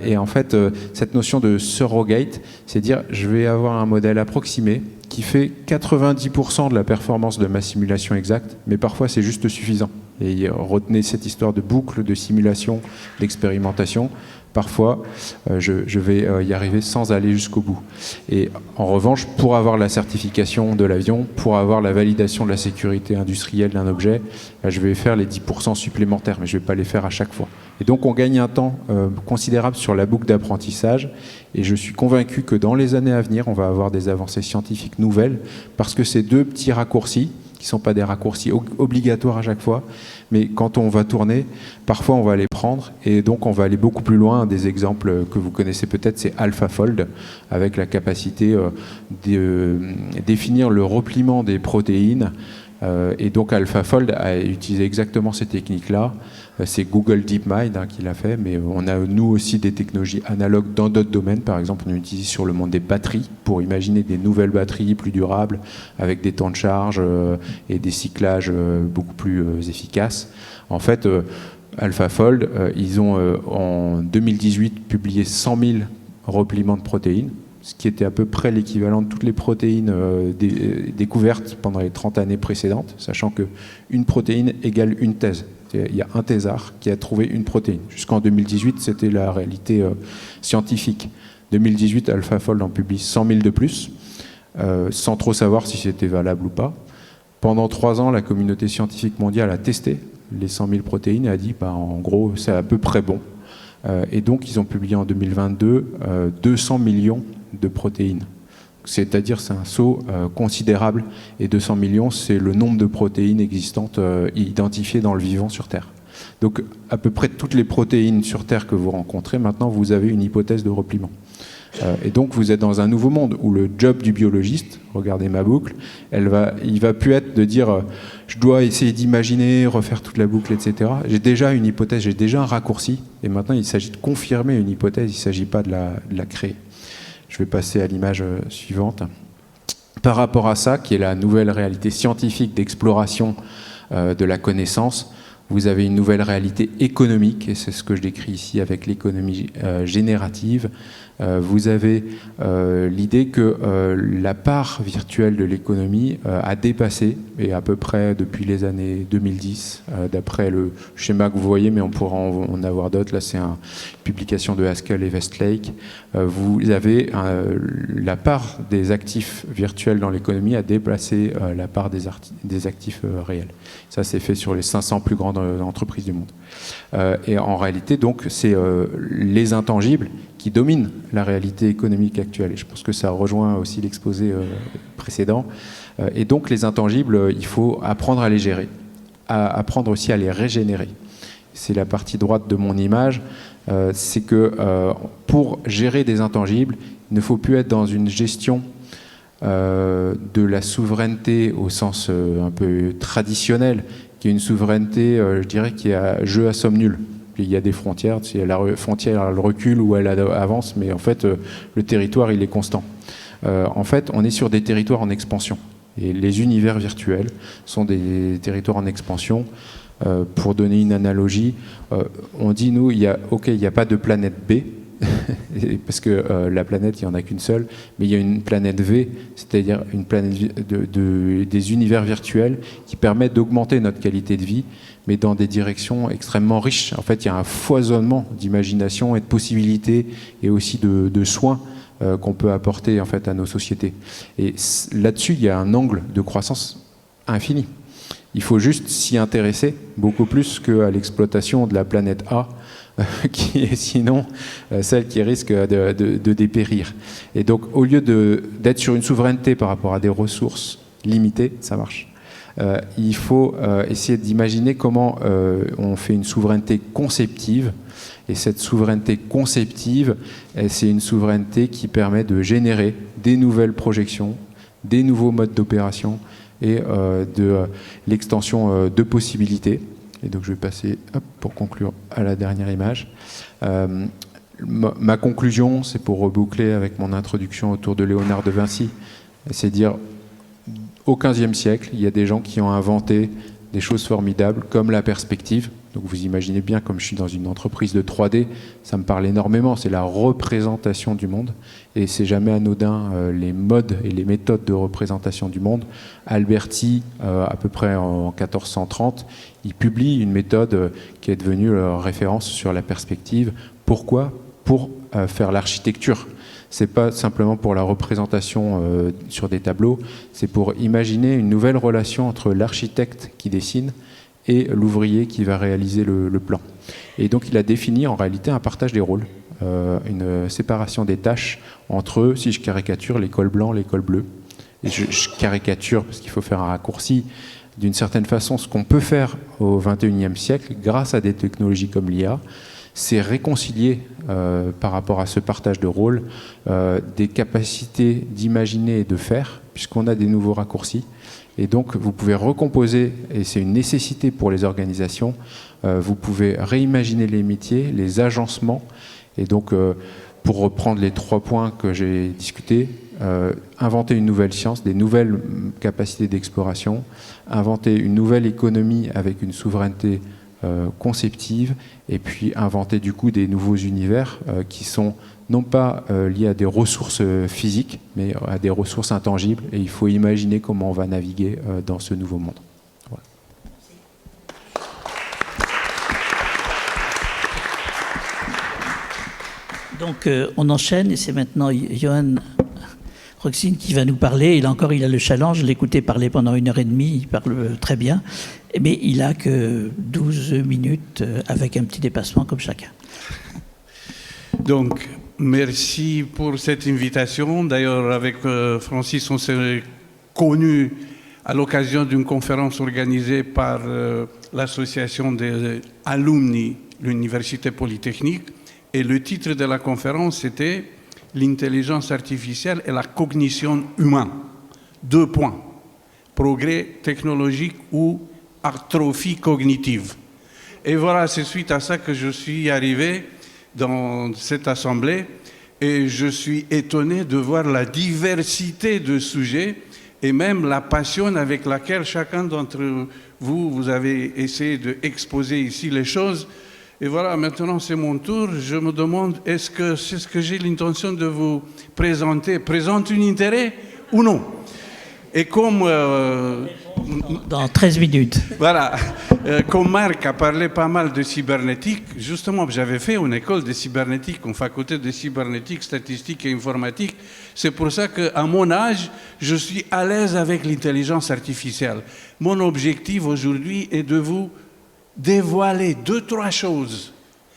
Et en fait, cette notion de surrogate, c'est dire je vais avoir un modèle approximé qui fait 90% de la performance de ma simulation exacte, mais parfois c'est juste suffisant. Et retenez cette histoire de boucle, de simulation, d'expérimentation. Parfois, je vais y arriver sans aller jusqu'au bout. Et en revanche, pour avoir la certification de l'avion, pour avoir la validation de la sécurité industrielle d'un objet, je vais faire les 10% supplémentaires, mais je ne vais pas les faire à chaque fois. Et donc, on gagne un temps considérable sur la boucle d'apprentissage. Et je suis convaincu que dans les années à venir, on va avoir des avancées scientifiques nouvelles, parce que ces deux petits raccourcis, qui ne sont pas des raccourcis obligatoires à chaque fois, mais quand on va tourner, parfois on va les prendre, et donc on va aller beaucoup plus loin. Des exemples que vous connaissez peut-être, c'est AlphaFold, avec la capacité de définir le repliement des protéines. Et donc AlphaFold a utilisé exactement ces techniques-là. C'est Google DeepMind qui l'a fait, mais on a nous aussi des technologies analogues dans d'autres domaines. Par exemple, on utilise sur le monde des batteries pour imaginer des nouvelles batteries plus durables, avec des temps de charge et des cyclages beaucoup plus efficaces. En fait, AlphaFold, ils ont en 2018 publié 100 000 repliements de protéines, ce qui était à peu près l'équivalent de toutes les protéines découvertes pendant les 30 années précédentes, sachant qu'une protéine égale une thèse. Il y a un thésard qui a trouvé une protéine. Jusqu'en 2018, c'était la réalité scientifique. 2018, AlphaFold en publie 100 000 de plus, sans trop savoir si c'était valable ou pas. Pendant 3 ans, la communauté scientifique mondiale a testé les 100 000 protéines et a dit, en gros, c'est à peu près bon. Et donc, ils ont publié en 2022 200 millions de protéines. c'est-à-dire c'est un saut considérable, et 200 millions, c'est le nombre de protéines existantes identifiées dans le vivant sur Terre. Donc à peu près toutes les protéines sur Terre que vous rencontrez, maintenant vous avez une hypothèse de repliement. Et donc vous êtes dans un nouveau monde où le job du biologiste, regardez ma boucle, il va plus être de dire je dois essayer d'imaginer, refaire toute la boucle, etc. J'ai déjà une hypothèse, j'ai déjà un raccourci, et maintenant il s'agit de confirmer une hypothèse, il ne s'agit pas de la créer. Je vais passer à l'image suivante. Par rapport à ça, qui est la nouvelle réalité scientifique d'exploration de la connaissance, vous avez une nouvelle réalité économique, et c'est ce que je décris ici avec l'économie générative. Vous avez l'idée que la part virtuelle de l'économie a dépassé, et à peu près depuis les années 2010, d'après le schéma que vous voyez, mais on pourra en avoir d'autres. Là, c'est une publication de Haskell et Westlake. Vous avez la part des actifs virtuels dans l'économie a dépassé la part des actifs réels. Ça, c'est fait sur les 500 plus grandes entreprises du monde. Et en réalité, donc, c'est les intangibles qui dominent la réalité économique actuelle. Et je pense que ça rejoint aussi l'exposé précédent. Et donc, les intangibles, il faut apprendre à les gérer, apprendre aussi à les régénérer. C'est la partie droite de mon image. C'est que pour gérer des intangibles, il ne faut plus être dans une gestion de la souveraineté au sens un peu traditionnel, qui est une souveraineté, je dirais, qui est à jeu à somme nulle. Il y a des frontières, la frontière elle recule ou elle avance, mais en fait le territoire il est constant. En fait on est sur des territoires en expansion, et les univers virtuels sont des territoires en expansion. Pour donner une analogie, on dit nous il n'y a pas de planète B, parce que la planète, il n'y en a qu'une seule, mais il y a une planète V, c'est-à-dire une planète des univers virtuels qui permettent d'augmenter notre qualité de vie, mais dans des directions extrêmement riches. En fait, il y a un foisonnement d'imagination et de possibilités, et aussi de soins qu'on peut apporter en fait à nos sociétés. Et là-dessus, il y a un angle de croissance infini. Il faut juste s'y intéresser beaucoup plus qu'à l'exploitation de la planète A, qui est sinon celle qui risque de dépérir. Et donc, au lieu d'être sur une souveraineté par rapport à des ressources limitées, ça marche. Il faut essayer d'imaginer comment on fait une souveraineté conceptive. Et cette souveraineté conceptive, c'est une souveraineté qui permet de générer des nouvelles projections, des nouveaux modes d'opération et de l'extension de possibilités. Et donc je vais passer, pour conclure, à la dernière image. Ma conclusion, c'est pour reboucler avec mon introduction autour de Léonard de Vinci, c'est dire, au XVe siècle, il y a des gens qui ont inventé des choses formidables, comme la perspective. Donc vous imaginez bien, comme je suis dans une entreprise de 3D, ça me parle énormément, c'est la représentation du monde, et c'est jamais anodin les modes et les méthodes de représentation du monde. Alberti, à peu près en 1430, il publie une méthode qui est devenue référence sur la perspective. Pourquoi ? Pour faire l'architecture. C'est pas simplement pour la représentation sur des tableaux, c'est pour imaginer une nouvelle relation entre l'architecte qui dessine et l'ouvrier qui va réaliser le plan. Et donc il a défini en réalité un partage des rôles, une séparation des tâches entre, si je caricature, l'école blanc, l'école bleue. Et je caricature parce qu'il faut faire un raccourci. D'une certaine façon, ce qu'on peut faire au XXIe siècle, grâce à des technologies comme l'IA, c'est réconcilier par rapport à ce partage de rôles des capacités d'imaginer et de faire, puisqu'on a des nouveaux raccourcis. Et donc, vous pouvez recomposer, et c'est une nécessité pour les organisations, vous pouvez réimaginer les métiers, les agencements. Et donc, pour reprendre les 3 points que j'ai discutés, inventer une nouvelle science, des nouvelles capacités d'exploration, inventer une nouvelle économie avec une souveraineté conceptive, et puis inventer du coup des nouveaux univers qui sont non pas liés à des ressources physiques, mais à des ressources intangibles, et il faut imaginer comment on va naviguer dans ce nouveau monde. Voilà. Donc on enchaîne, et c'est maintenant Johan Roxine qui va nous parler. Il a le challenge, je l'ai écouté parler pendant 1h30, il parle très bien, mais il a que 12 minutes avec un petit dépassement comme chacun. Donc, merci pour cette invitation. D'ailleurs, avec Francis, on s'est connus à l'occasion d'une conférence organisée par l'association des alumni de l'Université Polytechnique. Et le titre de la conférence, c'était « L'intelligence artificielle et la cognition humaine ». 2 points. Progrès technologique ou atrophie cognitive. Et voilà, c'est suite à ça que je suis arrivé dans cette assemblée et je suis étonné de voir la diversité de sujets et même la passion avec laquelle chacun d'entre vous, vous avez essayé d'exposer ici les choses. Et voilà, maintenant c'est mon tour. Je me demande, est-ce que c'est ce que j'ai l'intention de vous présenter présente un intérêt ou non? Et comme... dans 13 minutes. Voilà. Comme Marc a parlé pas mal de cybernétique, justement, j'avais fait une école de cybernétique, une faculté de cybernétique, statistique et informatique. C'est pour ça qu'à mon âge, je suis à l'aise avec l'intelligence artificielle. Mon objectif aujourd'hui est de vous dévoiler 2-3 choses,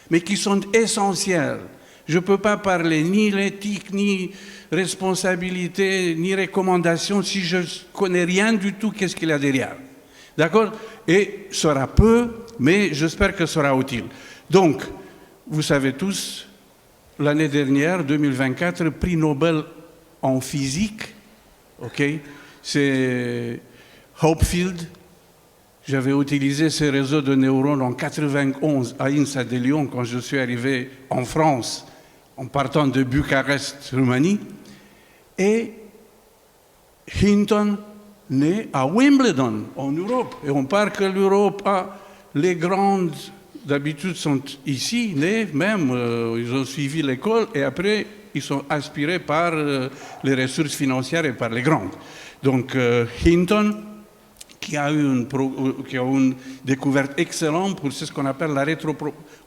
mais qui sont essentielles. Je ne peux pas parler ni l'éthique, ni responsabilité, ni recommandation si je ne connais rien du tout, qu'est-ce qu'il y a derrière. D'accord? Et ça sera peu, mais j'espère que ça sera utile. Donc, vous savez tous, l'année dernière, 2024, prix Nobel en physique, ok? C'est Hopfield. J'avais utilisé ces réseaux de neurones en 91 à INSA de Lyon quand je suis arrivé en France, en partant de Bucarest, Roumanie. Et Hinton né à Wimbledon, en Europe. Et on parle que l'Europe a les grandes, d'habitude, sont ici, nés même, ils ont suivi l'école et après, ils sont aspirés par les ressources financières et par les grandes. Donc, Hinton, qui a eu une découverte excellente pour ce qu'on appelle la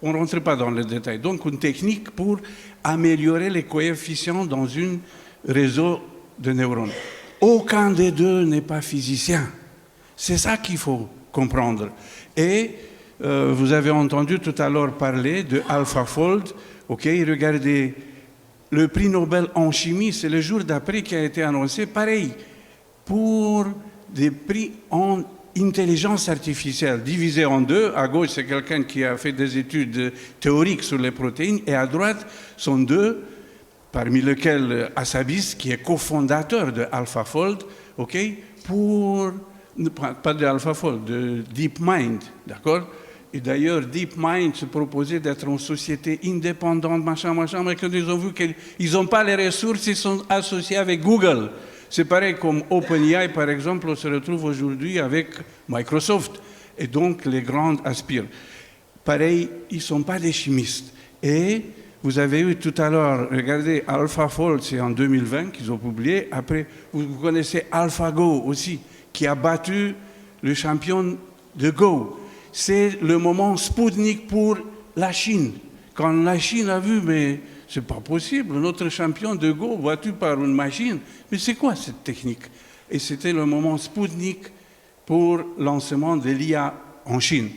on ne rentre pas dans les détails. Donc, une technique pour améliorer les coefficients dans un réseau de neurones. Aucun des deux n'est pas physicien. C'est ça qu'il faut comprendre. Et vous avez entendu tout à l'heure parler de AlphaFold. Ok, regardez, le prix Nobel en chimie, c'est le jour d'après qui a été annoncé. Pareil, pour des prix en intelligence artificielle, divisé en 2. À gauche, c'est quelqu'un qui a fait des études théoriques sur les protéines, et à droite sont 2, parmi lesquels Hassabis, qui est cofondateur de AlphaFold, ok, pas de AlphaFold, de DeepMind, d'accord? Et d'ailleurs, DeepMind se proposait d'être une société indépendante, machin, mais quand ils ont vu qu'ils n'ont pas les ressources, ils sont associés avec Google. C'est pareil comme OpenAI, par exemple, on se retrouve aujourd'hui avec Microsoft. Et donc, les grandes aspirent. Pareil, ils ne sont pas des chimistes. Et vous avez eu tout à l'heure, regardez, AlphaFold, c'est en 2020 qu'ils ont publié. Après, vous connaissez AlphaGo aussi, qui a battu le champion de Go. C'est le moment Sputnik pour la Chine. Quand la Chine a vu, mais c'est pas possible, notre champion de Go battu par une machine. Mais c'est quoi cette technique? Et c'était le moment Sputnik pour le lancement de l'IA en Chine.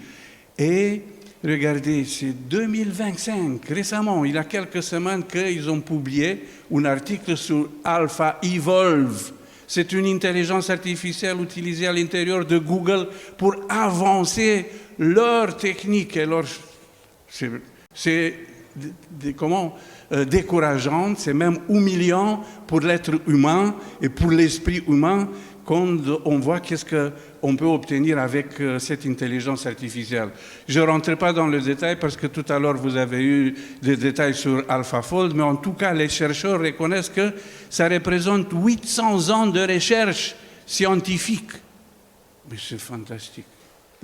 Et regardez, c'est 2025, récemment, il y a quelques semaines, qu'ils ont publié un article sur AlphaEvolve. C'est une intelligence artificielle utilisée à l'intérieur de Google pour avancer leur technique. Et leur... C'est décourageant, c'est même humiliant pour l'être humain et pour l'esprit humain quand on voit qu'est-ce qu'on peut obtenir avec cette intelligence artificielle. Je ne rentre pas dans le détail parce que tout à l'heure vous avez eu des détails sur AlphaFold, mais en tout cas les chercheurs reconnaissent que ça représente 800 ans de recherche scientifique. Mais c'est fantastique,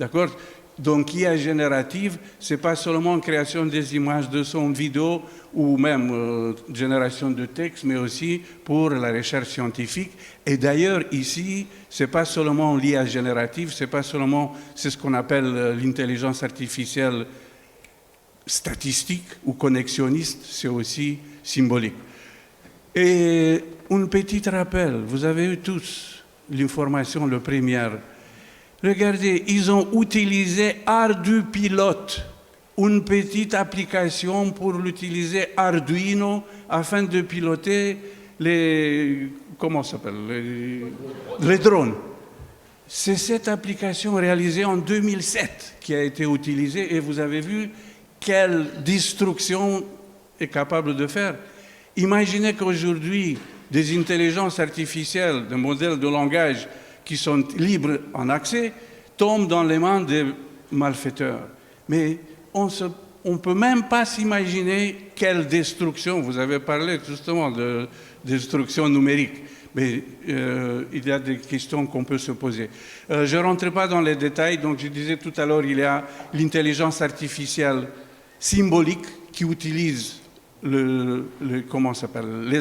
d'accord? Donc, IA générative, ce n'est pas seulement création des images de son vidéo ou même génération de texte, mais aussi pour la recherche scientifique. Et d'ailleurs, ici, ce n'est pas seulement l'IA générative, c'est pas seulement ce qu'on appelle l'intelligence artificielle statistique ou connexionniste, c'est aussi symbolique. Et un petit rappel, vous avez eu tous l'information, le première. Regardez, ils ont utilisé ArduPilot, une petite application pour l'utiliser Arduino afin de piloter les drones. C'est cette application réalisée en 2007 qui a été utilisée et vous avez vu quelle destruction est capable de faire. Imaginez qu'aujourd'hui, des intelligences artificielles, des modèles de langage qui sont libres en accès, tombent dans les mains des malfaiteurs. Mais on ne peut même pas s'imaginer quelle destruction. Vous avez parlé justement de destruction numérique. Mais il y a des questions qu'on peut se poser. Je ne rentre pas dans les détails, donc je disais tout à l'heure, il y a l'intelligence artificielle symbolique qui utilise les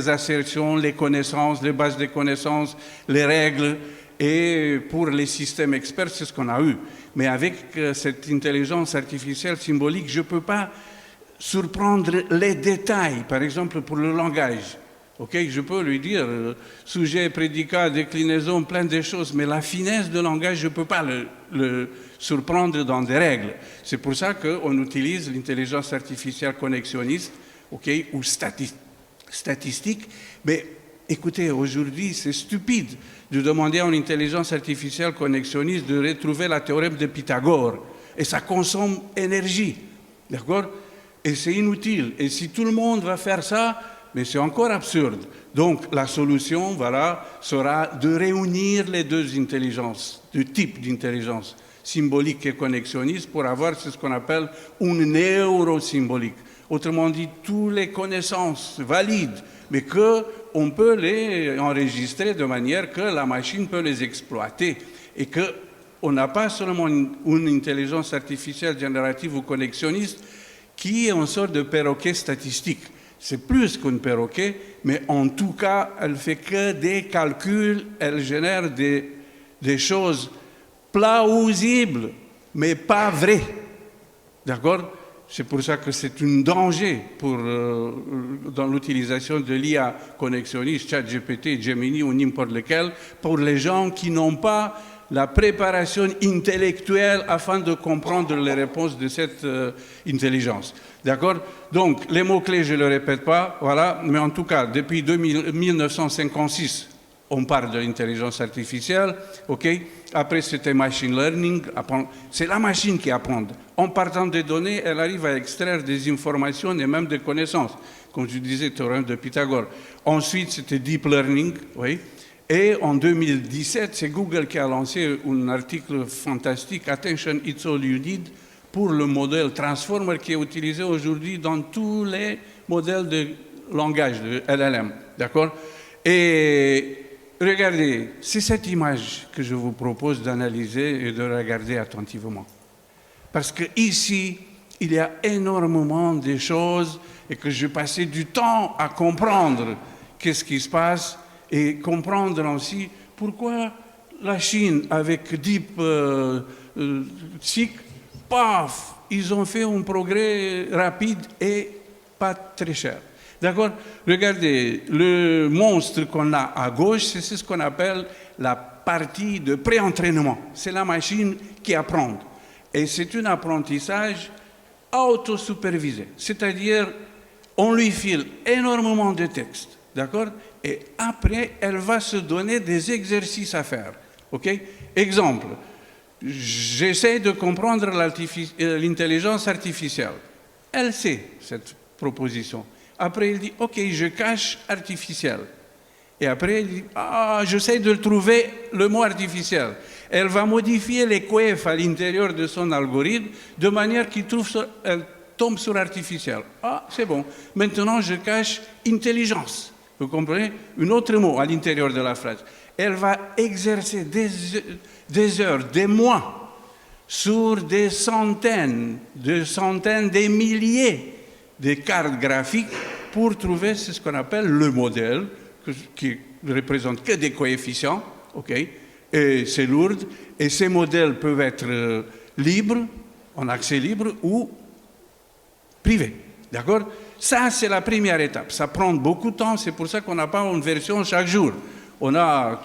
assertions, les connaissances, les bases de connaissances, les règles, et pour les systèmes experts, c'est ce qu'on a eu. Mais avec cette intelligence artificielle symbolique, je ne peux pas surprendre les détails, par exemple pour le langage. Okay, je peux lui dire sujet, prédicat, déclinaison, plein de choses, mais la finesse de langage, je ne peux pas le surprendre dans des règles. C'est pour ça qu'on utilise l'intelligence artificielle connexionniste, okay, ou statistique. Mais écoutez, aujourd'hui, c'est stupide de demander à une intelligence artificielle connexionniste de retrouver la théorème de Pythagore. Et ça consomme énergie, d'accord? Et c'est inutile. Et si tout le monde va faire ça, mais c'est encore absurde. Donc, la solution, voilà, sera de réunir les deux intelligences, deux types d'intelligence, symbolique et connexionniste, pour avoir ce qu'on appelle une neurosymbolique. Autrement dit, toutes les connaissances valides, mais qu'on peut les enregistrer de manière que la machine peut les exploiter et qu'on n'a pas seulement une intelligence artificielle générative ou connexionniste qui est une sorte de perroquet statistique. C'est plus qu'un perroquet, mais en tout cas, elle ne fait que des calculs, elle génère des choses plausibles, mais pas vraies. D'accord? C'est pour ça que c'est un danger dans l'utilisation de l'IA connexionniste, ChatGPT, Gemini ou n'importe lequel, pour les gens qui n'ont pas la préparation intellectuelle afin de comprendre les réponses de cette intelligence. D'accord? Donc, les mots-clés, je ne le répète pas, voilà, mais en tout cas, depuis 1956, on parle de l'intelligence artificielle, ok? Après, c'était machine learning, c'est la machine qui apprend. En partant des données, elle arrive à extraire des informations et même des connaissances, comme je disais, théorème de Pythagore. Ensuite, c'était deep learning, oui. Et en 2017, c'est Google qui a lancé un article fantastique, Attention, it's all you need, pour le modèle Transformer qui est utilisé aujourd'hui dans tous les modèles de langage, de LLM. D'accord? Et regardez, c'est cette image que je vous propose d'analyser et de regarder attentivement. Parce qu'ici, il y a énormément de choses et que j'ai passé du temps à comprendre qu'est-ce qui se passe et comprendre aussi pourquoi la Chine, avec DeepSeek, paf, ils ont fait un progrès rapide et pas très cher. D'accord? Regardez, le monstre qu'on a à gauche, c'est ce qu'on appelle la partie de pré-entraînement. C'est la machine qui apprend. Et c'est un apprentissage auto-supervisé. C'est-à-dire, on lui file énormément de textes. D'accord? Et après, elle va se donner des exercices à faire. OK? Exemple, j'essaie de comprendre l'intelligence artificielle. Elle sait cette proposition. Après, elle dit, OK, je cache artificiel. Et après, elle dit, j'essaie de trouver le mot artificiel. Elle va modifier les coefs à l'intérieur de son algorithme de manière qu'il tombe sur artificiel. C'est bon. Maintenant, je cache intelligence. Vous comprenez? Un autre mot à l'intérieur de la phrase. Elle va exercer des heures, des mois, sur des centaines, des milliers de cartes graphiques pour trouver ce qu'on appelle le modèle, qui ne représente que des coefficients, ok? Et c'est lourd, et ces modèles peuvent être libres, en accès libre, ou privés, d'accord? Ça, c'est la première étape. Ça prend beaucoup de temps, c'est pour ça qu'on n'a pas une version chaque jour. On a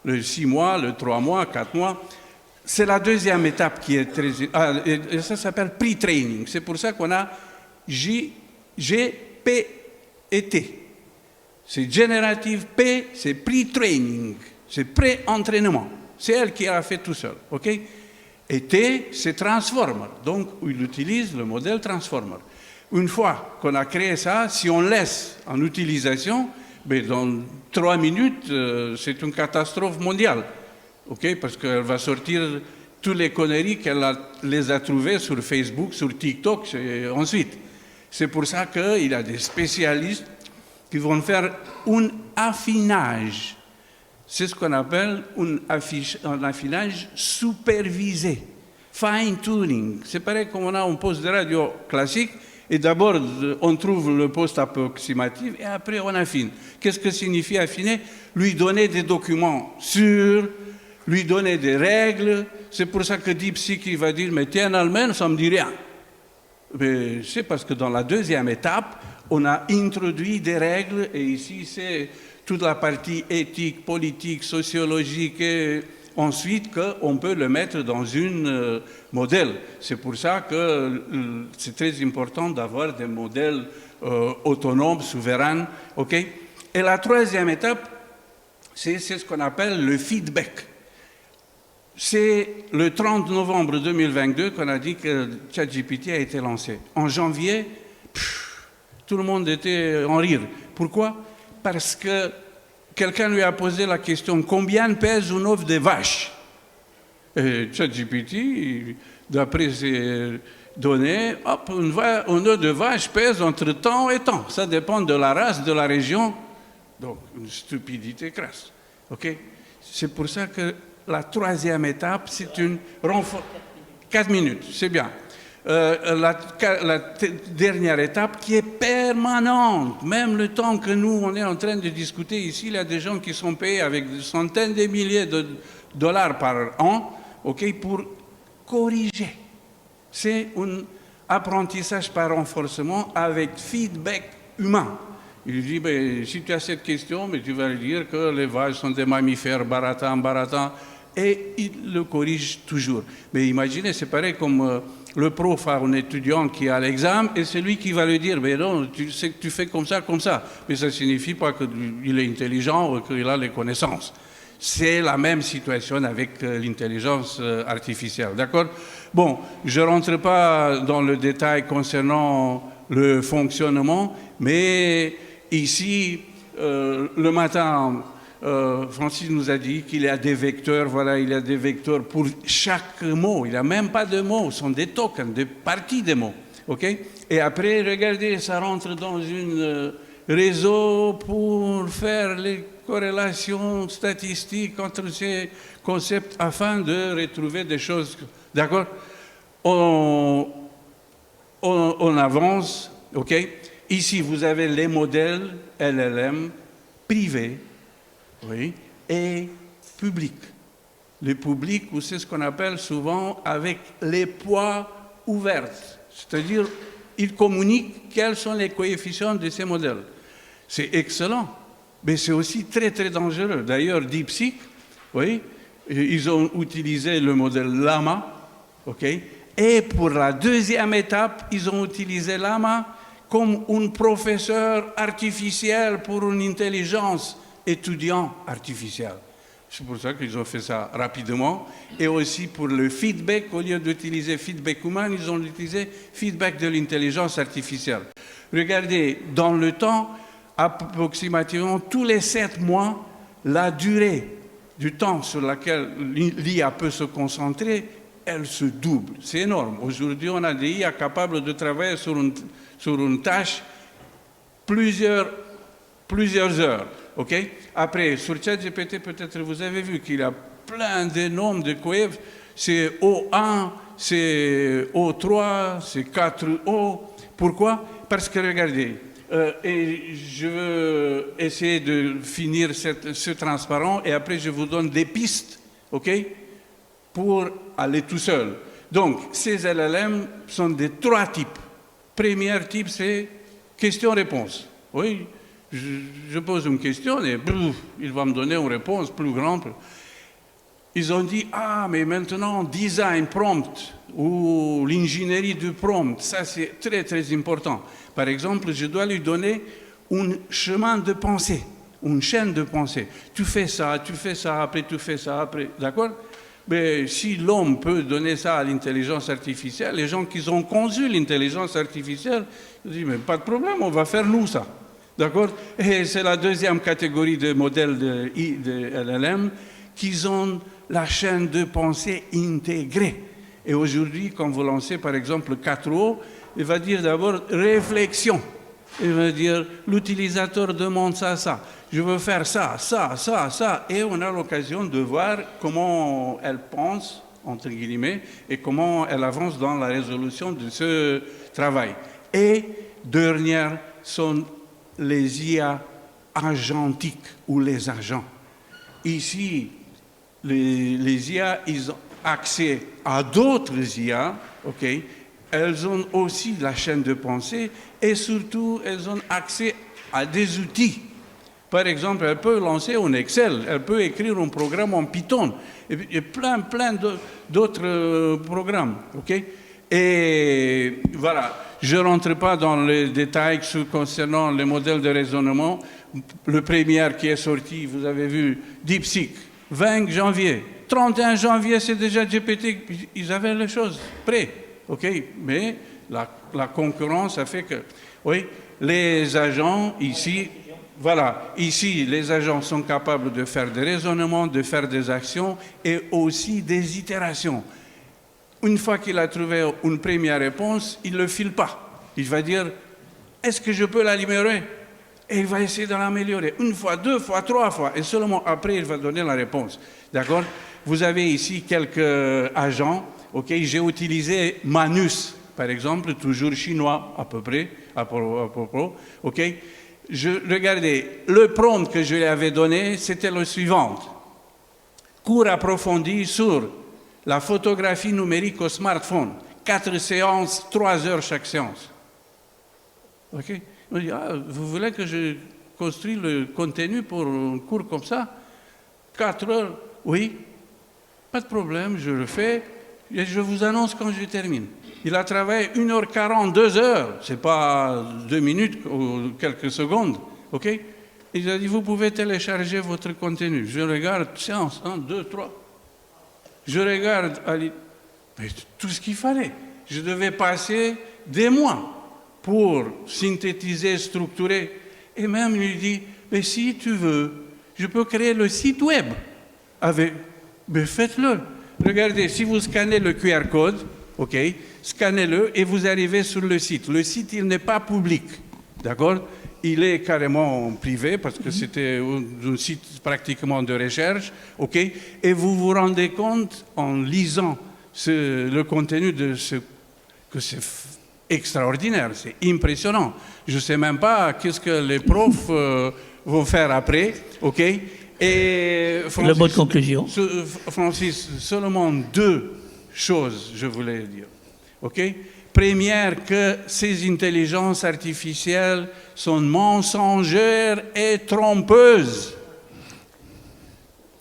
le 6 mois, le 3 mois, 4 mois. C'est la deuxième étape qui est très... et ça s'appelle pre-training. C'est pour ça qu'on a J, G, P et T. C'est générative, P, c'est pre-training. C'est pré-entraînement. C'est elle qui a fait tout seul. OK? Et T, c'est transformer. Donc, il utilise le modèle transformer. Une fois qu'on a créé ça, si on laisse en utilisation, ben dans 3 minutes, c'est une catastrophe mondiale. Okay? Parce qu'elle va sortir toutes les conneries qu'elle les a trouvées sur Facebook, sur TikTok et ensuite. C'est pour ça qu'il y a des spécialistes qui vont faire un affinage. C'est ce qu'on appelle un affinage supervisé, fine-tuning. C'est pareil comme on a un poste de radio classique, et d'abord on trouve le poste approximatif, et après on affine. Qu'est-ce que signifie affiner? Lui donner des documents sûrs, lui donner des règles. C'est pour ça que DeepSeek il va dire, mais t'es un Allemand, ça ne me dit rien. Mais c'est parce que dans la deuxième étape, on a introduit des règles, et ici c'est toute la partie éthique, politique, sociologique, et ensuite qu'on peut le mettre dans un modèle. C'est pour ça que c'est très important d'avoir des modèles autonomes, souverains. Okay? Et la troisième étape, c'est ce qu'on appelle le feedback. C'est le 30 novembre 2022 qu'on a dit que ChatGPT a été lancé. En janvier, tout le monde était en rire. Pourquoi? Parce que quelqu'un lui a posé la question, combien pèse une œuf de vache? Et ChatGPT, d'après ses données, hop, un œuf de vache pèse entre tant et tant. Ça dépend de la race, de la région. Donc, une stupidité crasse. Okay? C'est pour ça que la troisième étape, c'est une renfort. 4 minutes, c'est bien. La dernière étape qui est permanente, même le temps que nous, on est en train de discuter ici, il y a des gens qui sont payés avec des centaines de milliers de dollars par an, okay, pour corriger. C'est un apprentissage par renforcement avec feedback humain. Il dit, ben, si tu as cette question, mais tu vas lui dire que les vaches sont des mammifères, baratin, et il le corrige toujours. Mais imaginez, c'est pareil comme le prof a un étudiant qui a l'examen, et c'est lui qui va lui dire, mais non, tu sais que tu fais comme ça. Mais ça ne signifie pas qu'il est intelligent ou qu'il a les connaissances. C'est la même situation avec l'intelligence artificielle, d'accord? Bon, je ne rentre pas dans le détail concernant le fonctionnement, mais ici, le matin, Francis nous a dit qu'il y a des vecteurs, voilà, il y a des vecteurs pour chaque mot. Il n'y a même pas de mots, ce sont des tokens, des parties des mots. Okay? Et après, regardez, ça rentre dans un réseau pour faire les corrélations statistiques entre ces concepts afin de retrouver des choses. D'accord? On avance, ok? Ici, vous avez les modèles LLM privés, oui, et publics. Le public, c'est ce qu'on appelle souvent avec les poids ouverts. C'est-à-dire, ils communiquent quels sont les coefficients de ces modèles. C'est excellent, mais c'est aussi très, très dangereux. D'ailleurs, DeepSeek, oui, ils ont utilisé le modèle Llama, ok? Et pour la deuxième étape, ils ont utilisé Llama comme un professeur artificiel pour une intelligence étudiant artificielle. C'est pour ça qu'ils ont fait ça rapidement. Et aussi pour le feedback, au lieu d'utiliser feedback humain, ils ont utilisé feedback de l'intelligence artificielle. Regardez, dans le temps, approximativement tous les 7 mois, la durée du temps sur laquelle l'IA peut se concentrer, elle se double. C'est énorme. Aujourd'hui, on a des IA capables de travailler sur une tâche plusieurs heures. Okay? Après, sur ChatGPT, peut-être vous avez vu qu'il y a plein de nombres de coefs. C'est O1, c'est O3, c'est 4O. Pourquoi? Parce que, regardez, et je veux essayer de finir ce transparent et après je vous donne des pistes, ok, pour aller tout seul. Donc, ces LLM sont de 3 types. Premier type, c'est question-réponse. Oui, je pose une question et il va me donner une réponse plus grande. ils ont dit, ah, mais maintenant, design prompt ou l'ingénierie du prompt, ça c'est très très important. Par exemple, je dois lui donner un chemin de pensée, une chaîne de pensée. Tu fais ça, après tu fais ça, après, d'accord? Mais si l'homme peut donner ça à l'intelligence artificielle, les gens qui ont conçu l'intelligence artificielle, ils disent, mais pas de problème, on va faire nous ça. D'accord? Et c'est la deuxième catégorie de modèles de LLM qui ont la chaîne de pensée intégrée. Et aujourd'hui, quand vous lancez par exemple 4O, il va dire d'abord réflexion. Il va dire l'utilisateur demande ça, ça. Je veux faire ça, ça, ça, ça. Et on a l'occasion de voir comment elle pense, entre guillemets, et comment elle avance dans la résolution de ce travail. Et dernière sont les IA agentiques ou les agents. Ici, les IA, ils ont accès à d'autres IA, ok? Elles ont aussi la chaîne de pensée et surtout, elles ont accès à des outils. Par exemple, elle peut lancer un Excel, elle peut écrire un programme en Python, et plein d'autres programmes, ok? Et voilà, je ne rentre pas dans les détails concernant les modèles de raisonnement. Le premier qui est sorti, vous avez vu, DeepSeek, 20 janvier. 31 janvier, c'est déjà GPT, ils avaient les choses prêtes, ok? Mais la concurrence a fait que, oui, les agents ici, voilà, ici, les agents sont capables de faire des raisonnements, de faire des actions et aussi des itérations. Une fois qu'il a trouvé une première réponse, il ne le file pas. Il va dire, est-ce que je peux l'améliorer? Et il va essayer de l'améliorer. Une fois, deux fois, trois fois. Et seulement après, il va donner la réponse. D'accord? Vous avez ici quelques agents. Ok, j'ai utilisé Manus, par exemple, toujours chinois à peu près, à propos. Ok? Regardez, le prompt que je lui avais donné, c'était le suivant. Cours approfondi sur la photographie numérique au smartphone. 4 séances, 3 heures chaque séance. Ok? On dit, ah, vous voulez que je construise le contenu pour un cours comme ça? 4 heures? Oui. Pas de problème, je le fais. Et je vous annonce quand je termine. Il a travaillé 1h40, 2 heures. Ce n'est pas 2 minutes ou quelques secondes. OK? Il a dit, vous pouvez télécharger votre contenu. Je regarde, séance, 1, 2, 3. Je regarde tout ce qu'il fallait. Je devais passer des mois pour synthétiser, structurer. Et même, il lui dit, mais si tu veux, je peux créer le site web. Mais faites-le. Regardez, si vous scannez le QR code, OK, scannez-le et vous arrivez sur le site. Le site, il n'est pas public, d'accord? Il est carrément privé parce que c'était un site pratiquement de recherche, OK? Et vous vous rendez compte en lisant le contenu que c'est extraordinaire, c'est impressionnant. Je ne sais même pas qu'est-ce que les profs vont faire après, OK? Et Francis, le mot de conclusion. Francis, seulement 2 choses, je voulais dire. OK? Première, que ces intelligences artificielles sont mensongères et trompeuses.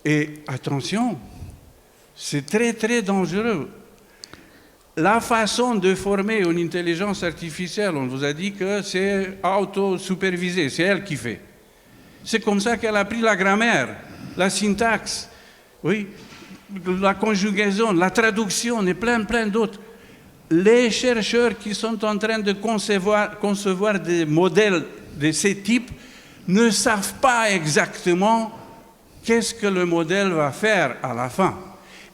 Et attention, c'est très, très dangereux. La façon de former une intelligence artificielle, on vous a dit que c'est auto-supervisé, c'est elle qui fait. C'est comme ça qu'elle a appris la grammaire, la syntaxe, oui, la conjugaison, la traduction et plein d'autres. Les chercheurs qui sont en train de concevoir des modèles de ce type ne savent pas exactement qu'est-ce que le modèle va faire à la fin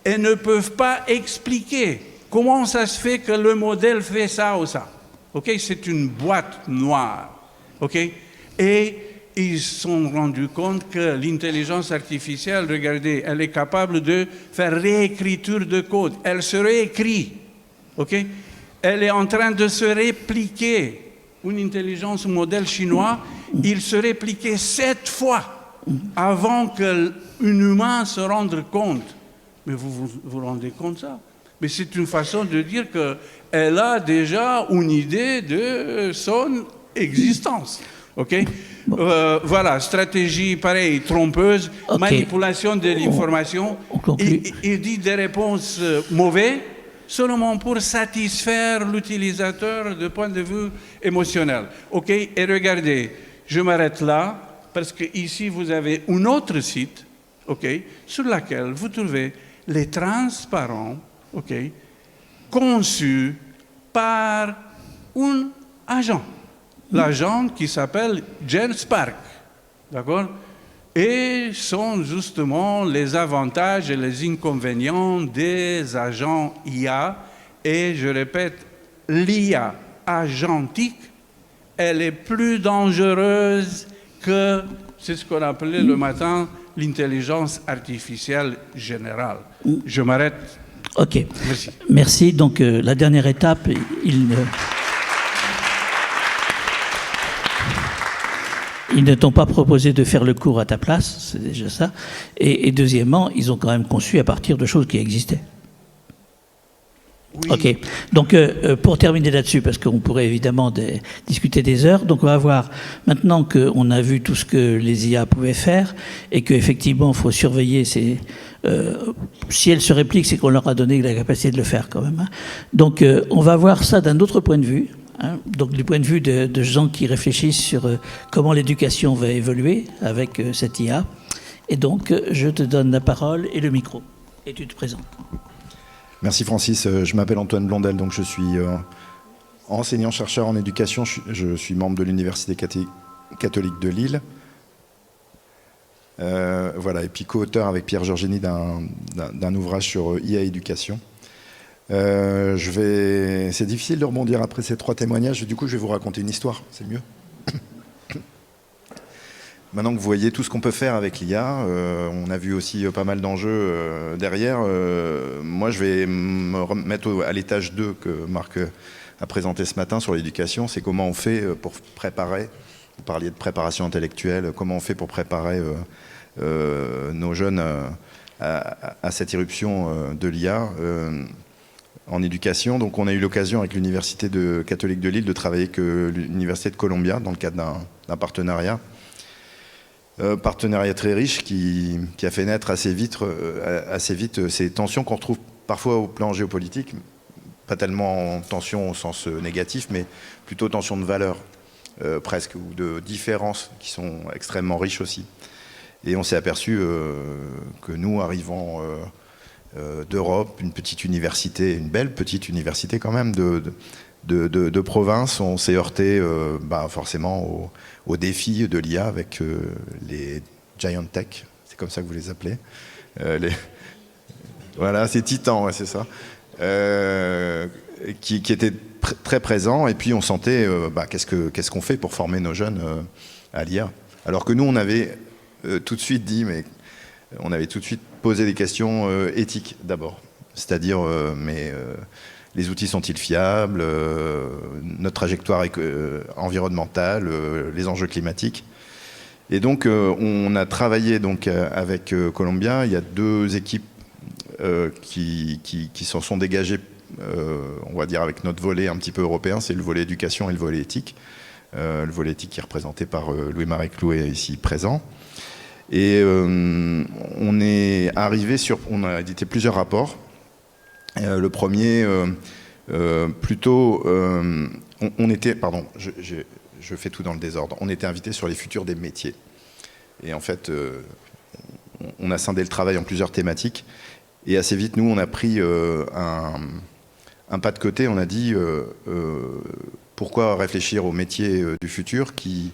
et ne peuvent pas expliquer comment ça se fait que le modèle fait ça ou ça. Okay? C'est une boîte noire. Okay? Et ils se sont rendus compte que l'intelligence artificielle, regardez, elle est capable de faire réécriture de code. Elle se réécrit. Okay? Elle est en train de se répliquer. Une intelligence, un modèle chinois, il se répliquait 7 fois avant qu'un humain se rende compte. Mais vous vous rendez compte de ça? Mais c'est une façon de dire qu'elle a déjà une idée de son existence. OK? Voilà, stratégie pareille, trompeuse, manipulation de l'information. Il dit des réponses mauvaises seulement pour satisfaire l'utilisateur du point de vue émotionnel. OK? Et regardez, je m'arrête là parce que ici vous avez un autre site, OK, sur lequel vous trouvez les transparents, OK, conçus par un agent. L'agent qui s'appelle James Park, d'accord? Et sont justement les avantages et les inconvénients des agents IA. Et je répète, l'IA agentique, elle est plus dangereuse que, c'est ce qu'on appelait le matin, l'intelligence artificielle générale. Je m'arrête. OK. Merci. Merci. Donc, la dernière étape, ils ne t'ont pas proposé de faire le cours à ta place, c'est déjà ça. Et deuxièmement, ils ont quand même conçu à partir de choses qui existaient. Oui. OK. Donc, pour terminer là-dessus, parce qu'on pourrait évidemment discuter des heures, donc on va voir, maintenant qu'on a vu tout ce que les IA pouvaient faire, et qu'effectivement, il faut surveiller si elles se répliquent, c'est qu'on leur a donné la capacité de le faire quand même. Hein. Donc, on va voir ça d'un autre point de vue. Hein, donc du point de vue de gens qui réfléchissent sur comment l'éducation va évoluer avec cette IA. Et donc, je te donne la parole et le micro. Et tu te présentes. Merci Francis. Je m'appelle Antoine Blondel, donc je suis enseignant-chercheur en éducation. Je suis membre de l'Université catholique de Lille. Voilà, et puis co-auteur avec Pierre Georgini d'un ouvrage sur IA éducation. C'est difficile de rebondir après ces 3 témoignages, du coup je vais vous raconter une histoire, c'est mieux. Maintenant que vous voyez tout ce qu'on peut faire avec l'IA, on a vu aussi pas mal d'enjeux derrière. Moi je vais me remettre à l'étage 2 que Marc a présenté ce matin sur l'éducation, c'est comment on fait pour préparer, vous parliez de préparation intellectuelle, comment on fait pour préparer nos jeunes à cette irruption de l'IA. En éducation, donc on a eu l'occasion avec l'Université catholique de Lille de travailler avec l'Université de Columbia dans le cadre d'un partenariat. Partenariat très riche qui a fait naître assez vite ces tensions qu'on retrouve parfois au plan géopolitique, pas tellement en tension au sens négatif, mais plutôt tension de valeurs presque, ou de différences qui sont extrêmement riches aussi. Et on s'est aperçu que nous, arrivant d'Europe, une petite université, une belle petite université quand même de province, on s'est heurté forcément aux défis de l'IA avec les Giant Tech, c'est comme ça que vous les appelez. Voilà, ces titans, ouais, c'est ça. Qui étaient très présents, et puis on sentait qu'est-ce qu'on fait pour former nos jeunes à l'IA. Alors que nous, on avait tout de suite dit, mais on avait tout de suite posé des questions éthiques d'abord. C'est-à-dire, les outils sont-ils fiables, notre trajectoire environnementale, les enjeux climatiques. Et donc, on a travaillé donc, avec Columbia. Il y a 2 équipes qui s'en sont dégagées, on va dire, avec notre volet un petit peu européen. C'est le volet éducation et le volet éthique. Le volet éthique qui est représenté par Louis-Marie Clouet, ici présent. Et on est arrivé on a édité plusieurs rapports. Le premier, on était, pardon, je fais tout dans le désordre. On était invité sur les futurs des métiers. Et en fait, on a scindé le travail en plusieurs thématiques. Et assez vite, nous, on a pris un pas de côté. On a dit, pourquoi réfléchir aux métiers du futur qui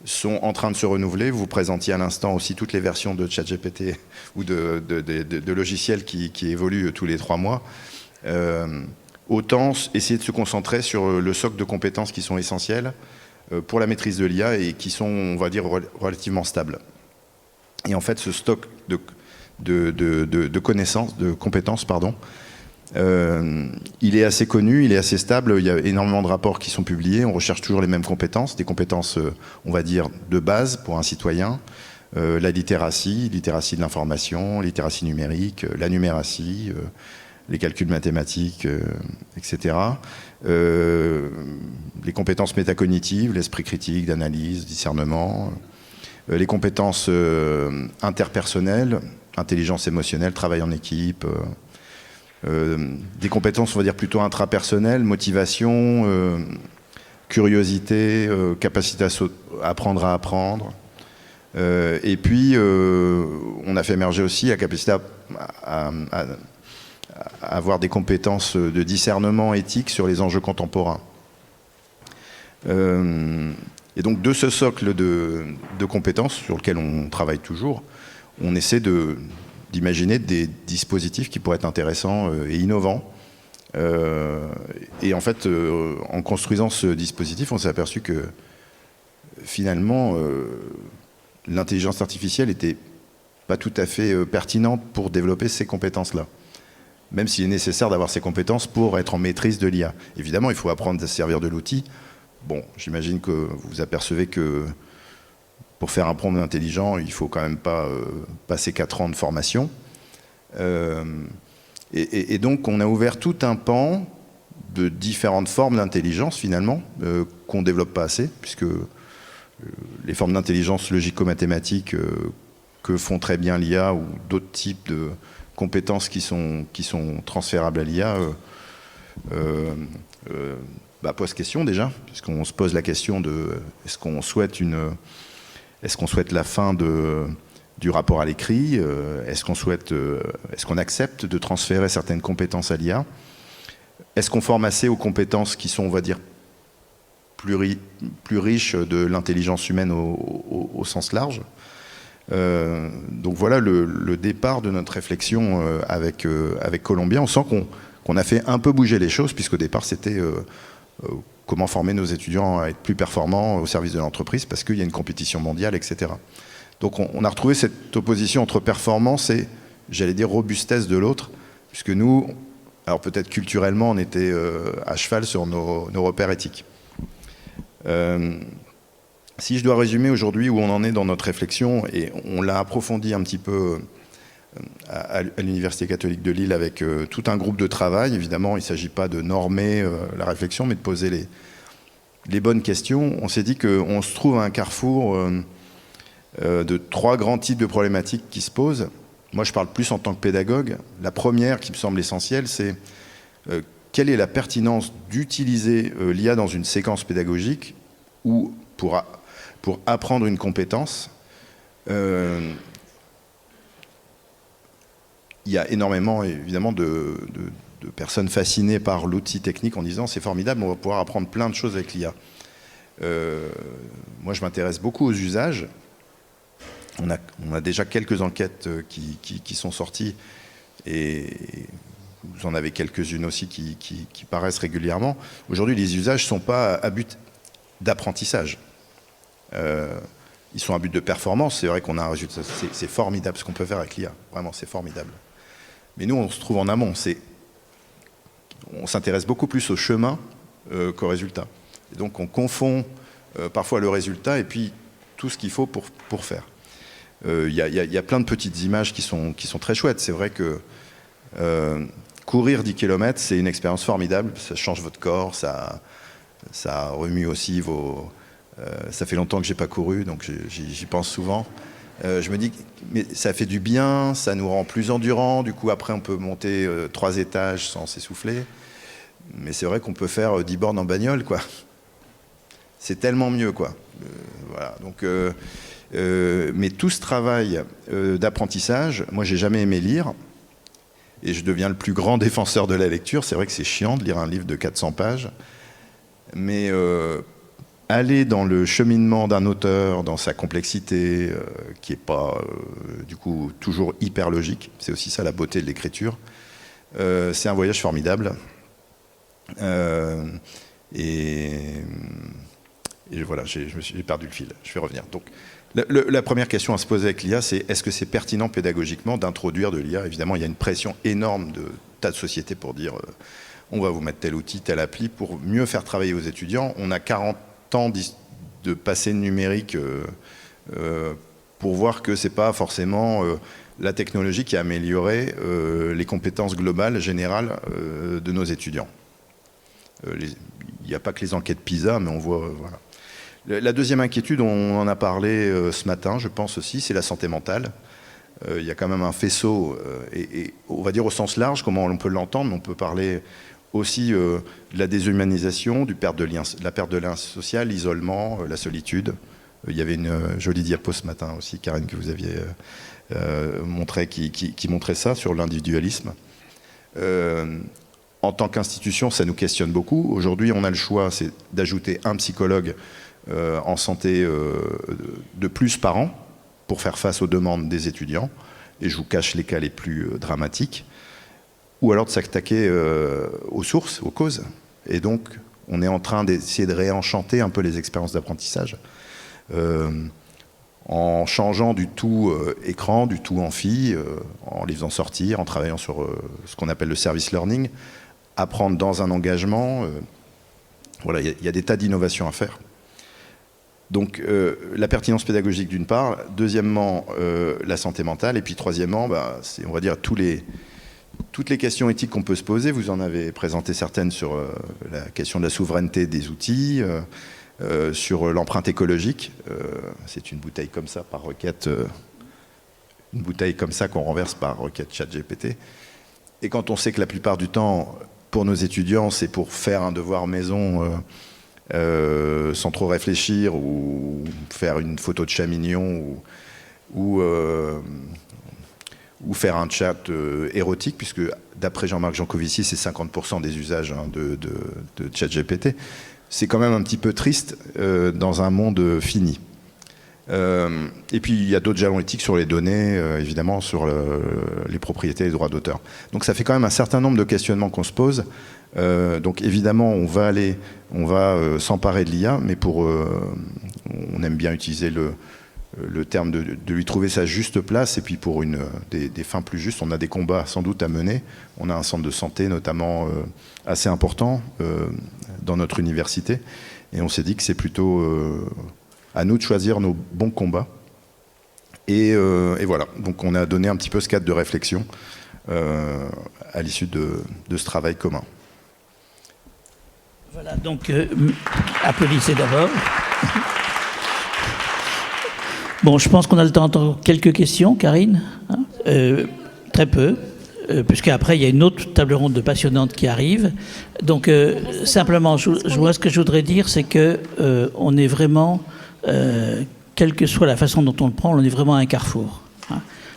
sont en train de se renouveler. Vous présentiez à l'instant aussi toutes les versions de ChatGPT ou de logiciels qui évoluent tous les 3 mois. Autant essayer de se concentrer sur le socle de compétences qui sont essentielles pour la maîtrise de l'IA et qui sont, on va dire, relativement stables. Et en fait, ce stock de connaissances, de compétences, pardon, il est assez connu, il est assez stable, il y a énormément de rapports qui sont publiés, on recherche toujours les mêmes compétences, des compétences, on va dire, de base pour un citoyen, la littératie de l'information, littératie numérique, la numératie, les calculs mathématiques, etc. Les les compétences métacognitives, l'esprit critique, d'analyse, discernement, les compétences interpersonnelles, intelligence émotionnelle, travail en équipe, des compétences, on va dire, plutôt intrapersonnelles, motivation, curiosité, capacité à apprendre à apprendre. Et puis, on a fait émerger aussi la capacité à avoir des compétences de discernement éthique sur les enjeux contemporains. Et donc, de ce socle de compétences sur lequel on travaille toujours, on essaie d'imaginer des dispositifs qui pourraient être intéressants et innovants. Et en fait, en construisant ce dispositif, on s'est aperçu que finalement, l'intelligence artificielle n'était pas tout à fait pertinente pour développer ces compétences-là. Même s'il est nécessaire d'avoir ces compétences pour être en maîtrise de l'IA. Évidemment, il faut apprendre à se servir de l'outil. Bon, j'imagine que vous apercevez que pour faire un prompt intelligent, il ne faut quand même pas passer 4 ans de formation. Et donc, on a ouvert tout un pan de différentes formes d'intelligence, finalement, qu'on ne développe pas assez, puisque les formes d'intelligence logico-mathématiques que font très bien l'IA ou d'autres types de compétences qui sont transférables à l'IA pose question déjà, puisqu'on se pose la question de est-ce qu'on souhaite la fin du rapport à l'écrit, est-ce qu'on accepte de transférer certaines compétences à l'IA, est-ce qu'on forme assez aux compétences qui sont, on va dire, plus riches de l'intelligence humaine au sens large. Donc voilà le départ de notre réflexion avec Columbia. On sent qu'on a fait un peu bouger les choses, puisqu'au départ c'était comment former nos étudiants à être plus performants au service de l'entreprise, parce qu'il y a une compétition mondiale, etc. Donc on a retrouvé cette opposition entre performance et, j'allais dire, robustesse de l'autre, puisque nous, alors peut-être culturellement, on était à cheval sur nos repères éthiques. Si je dois résumer aujourd'hui où on en est dans notre réflexion, et on l'a approfondi un petit peu à l'Université catholique de Lille avec tout un groupe de travail, évidemment il ne s'agit pas de normer la réflexion, mais de poser les bonnes questions. On s'est dit qu'on se trouve à un carrefour de 3 grands types de problématiques qui se posent. Moi je parle plus en tant que pédagogue. La première qui me semble essentielle, c'est quelle est la pertinence d'utiliser l'IA dans une séquence pédagogique ou pour apprendre une compétence. Il y a énormément, évidemment, de personnes fascinées par l'outil technique en disant c'est formidable, on va pouvoir apprendre plein de choses avec l'IA. Moi, je m'intéresse beaucoup aux usages. On a déjà quelques enquêtes qui sont sorties et vous en avez quelques-unes aussi qui paraissent régulièrement. Aujourd'hui, les usages ne sont pas à but d'apprentissage. Ils sont à but de performance. C'est vrai qu'on a un résultat. C'est formidable ce qu'on peut faire avec l'IA. Vraiment, c'est formidable. Mais nous, on se trouve en amont. On s'intéresse beaucoup plus au chemin qu'au résultat. Et donc, on confond parfois le résultat et puis tout ce qu'il faut pour faire. Il y a plein de petites images qui sont très chouettes. C'est vrai que courir 10 km, c'est une expérience formidable. Ça change votre corps, ça remue aussi ça fait longtemps que j'ai pas couru, donc j'y pense souvent. Je me dis, mais ça fait du bien, ça nous rend plus endurants. Du coup, après, on peut monter 3 étages sans s'essouffler. Mais c'est vrai qu'on peut faire 10 bornes en bagnole, quoi. C'est tellement mieux, quoi. Voilà. Donc, mais tout ce travail d'apprentissage, moi, j'ai jamais aimé lire. Et je deviens le plus grand défenseur de la lecture. C'est vrai que c'est chiant de lire un livre de 400 pages. Mais aller dans le cheminement d'un auteur, dans sa complexité, qui n'est pas, du coup, toujours hyper logique, c'est aussi ça la beauté de l'écriture, c'est un voyage formidable. Et voilà, j'ai perdu le fil, je vais revenir. Donc, la première question à se poser avec l'IA, c'est est-ce que c'est pertinent pédagogiquement d'introduire de l'IA? Évidemment, il y a une pression énorme de tas de sociétés pour dire on va vous mettre tel outil, telle appli, pour mieux faire travailler vos étudiants. On a 40 ans de passé numérique pour voir que ce n'est pas forcément la technologie qui a amélioré les compétences globales, générales de nos étudiants. Il n'y a pas que les enquêtes PISA, mais on voit... voilà. La deuxième inquiétude, on en a parlé ce matin, je pense aussi, c'est la santé mentale. Il y a quand même un faisceau, et on va dire au sens large, comment on peut l'entendre, mais on peut parler aussi de la déshumanisation, de la perte de lien social, l'isolement, la solitude. Il y avait une jolie diapo ce matin aussi, Karine, que vous aviez montré, qui montrait ça sur l'individualisme. En tant qu'institution, ça nous questionne beaucoup. Aujourd'hui, on a le choix, c'est d'ajouter un psychologue en santé de plus par an pour faire face aux demandes des étudiants. Et je vous cache les cas les plus dramatiques. Ou alors de s'attaquer aux sources, aux causes. Et donc, on est en train d'essayer de réenchanter un peu les expériences d'apprentissage en changeant du tout écran, du tout amphi, en les faisant sortir, en travaillant sur ce qu'on appelle le service learning, apprendre dans un engagement. Voilà, il y a des tas d'innovations à faire. Donc la pertinence pédagogique d'une part, deuxièmement la santé mentale, et puis troisièmement, c'est, on va dire, toutes les questions éthiques qu'on peut se poser. Vous en avez présenté certaines sur la question de la souveraineté des outils, sur l'empreinte écologique. C'est une bouteille comme ça par requête, une bouteille comme ça qu'on renverse par requête ChatGPT. Et quand on sait que la plupart du temps, pour nos étudiants, c'est pour faire un devoir maison sans trop réfléchir, ou faire une photo de chat mignon, ou faire un chat érotique, puisque d'après Jean-Marc Jancovici, c'est 50% des usages de ChatGPT. C'est quand même un petit peu triste dans un monde fini. Et puis il y a d'autres jalons éthiques sur les données, évidemment, sur les propriétés et les droits d'auteur. Donc ça fait quand même un certain nombre de questionnements qu'on se pose. Donc évidemment, on va s'emparer de l'IA, mais on aime bien utiliser le terme de lui trouver sa juste place, et puis pour des fins plus justes. On a des combats sans doute à mener. On a un centre de santé notamment assez important dans notre université, et on s'est dit que c'est plutôt à nous de choisir nos bons combats. Et voilà, donc on a donné un petit peu ce cadre de réflexion à l'issue de ce travail commun. Voilà, donc applaudissez d'abord. Bon, je pense qu'on a le temps d'entendre quelques questions, Karine. Très peu, puisqu'après, il y a une autre table ronde de passionnantes qui arrive. Donc, simplement, ce que je voudrais dire, c'est qu'on est vraiment, quelle que soit la façon dont on le prend, on est vraiment à un carrefour.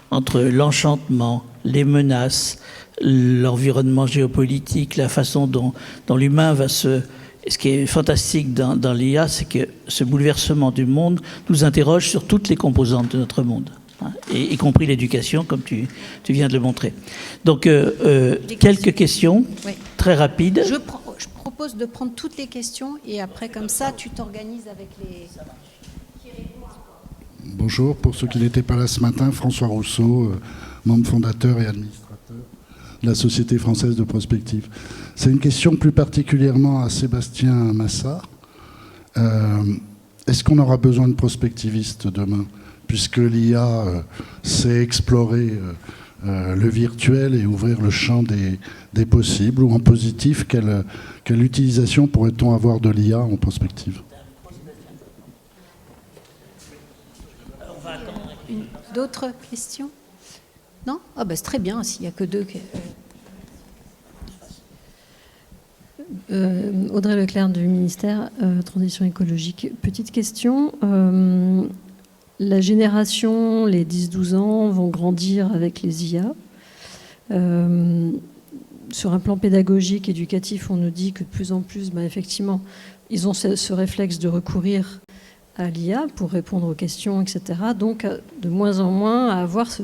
Entre l'enchantement, les menaces, l'environnement géopolitique, la façon dont l'humain va se... Ce qui est fantastique dans l'IA, c'est que ce bouleversement du monde nous interroge sur toutes les composantes de notre monde, y compris l'éducation, comme tu viens de le montrer. Donc, quelques questions, oui, très rapides. Je propose de prendre toutes les questions, et après, comme ça, tu t'organises avec les... Bonjour, pour ceux qui n'étaient pas là ce matin, François Rousseau, membre fondateur et administrateur de la Société française de prospective. C'est une question plus particulièrement à Sébastien Massard. Est-ce qu'on aura besoin de prospectivistes demain, puisque l'IA sait explorer le virtuel et ouvrir le champ des possibles, ou en positif, quelle utilisation pourrait-on avoir de l'IA en prospective ? D'autres questions ? Non ? Ah ben c'est très bien, s'il n'y a que deux. Audrey Leclerc du ministère Transition écologique. Petite question. La génération, les 10-12 ans, vont grandir avec les IA. Sur un plan pédagogique, éducatif, on nous dit que de plus en plus, effectivement, ils ont ce réflexe de recourir à l'IA pour répondre aux questions, etc. Donc, de moins en moins à avoir ce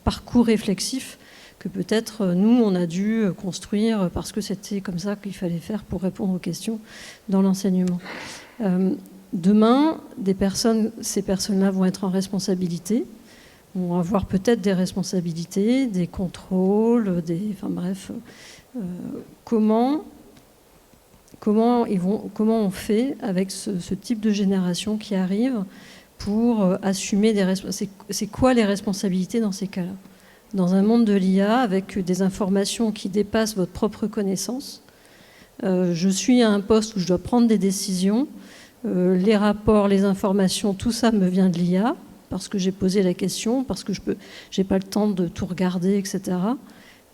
parcours réflexif que peut-être nous, on a dû construire parce que c'était comme ça qu'il fallait faire pour répondre aux questions dans l'enseignement. Demain, ces personnes-là vont être en responsabilité, vont avoir peut-être des responsabilités, des contrôles, comment on fait avec ce type de génération qui arrive pour assumer des responsabilités. C'est quoi les responsabilités dans ces cas-là ? Dans un monde de l'IA, avec des informations qui dépassent votre propre connaissance, Je suis à un poste où je dois prendre des décisions. Les rapports, les informations, tout ça me vient de l'IA, parce que j'ai posé la question, parce que je n'ai pas le temps de tout regarder, etc.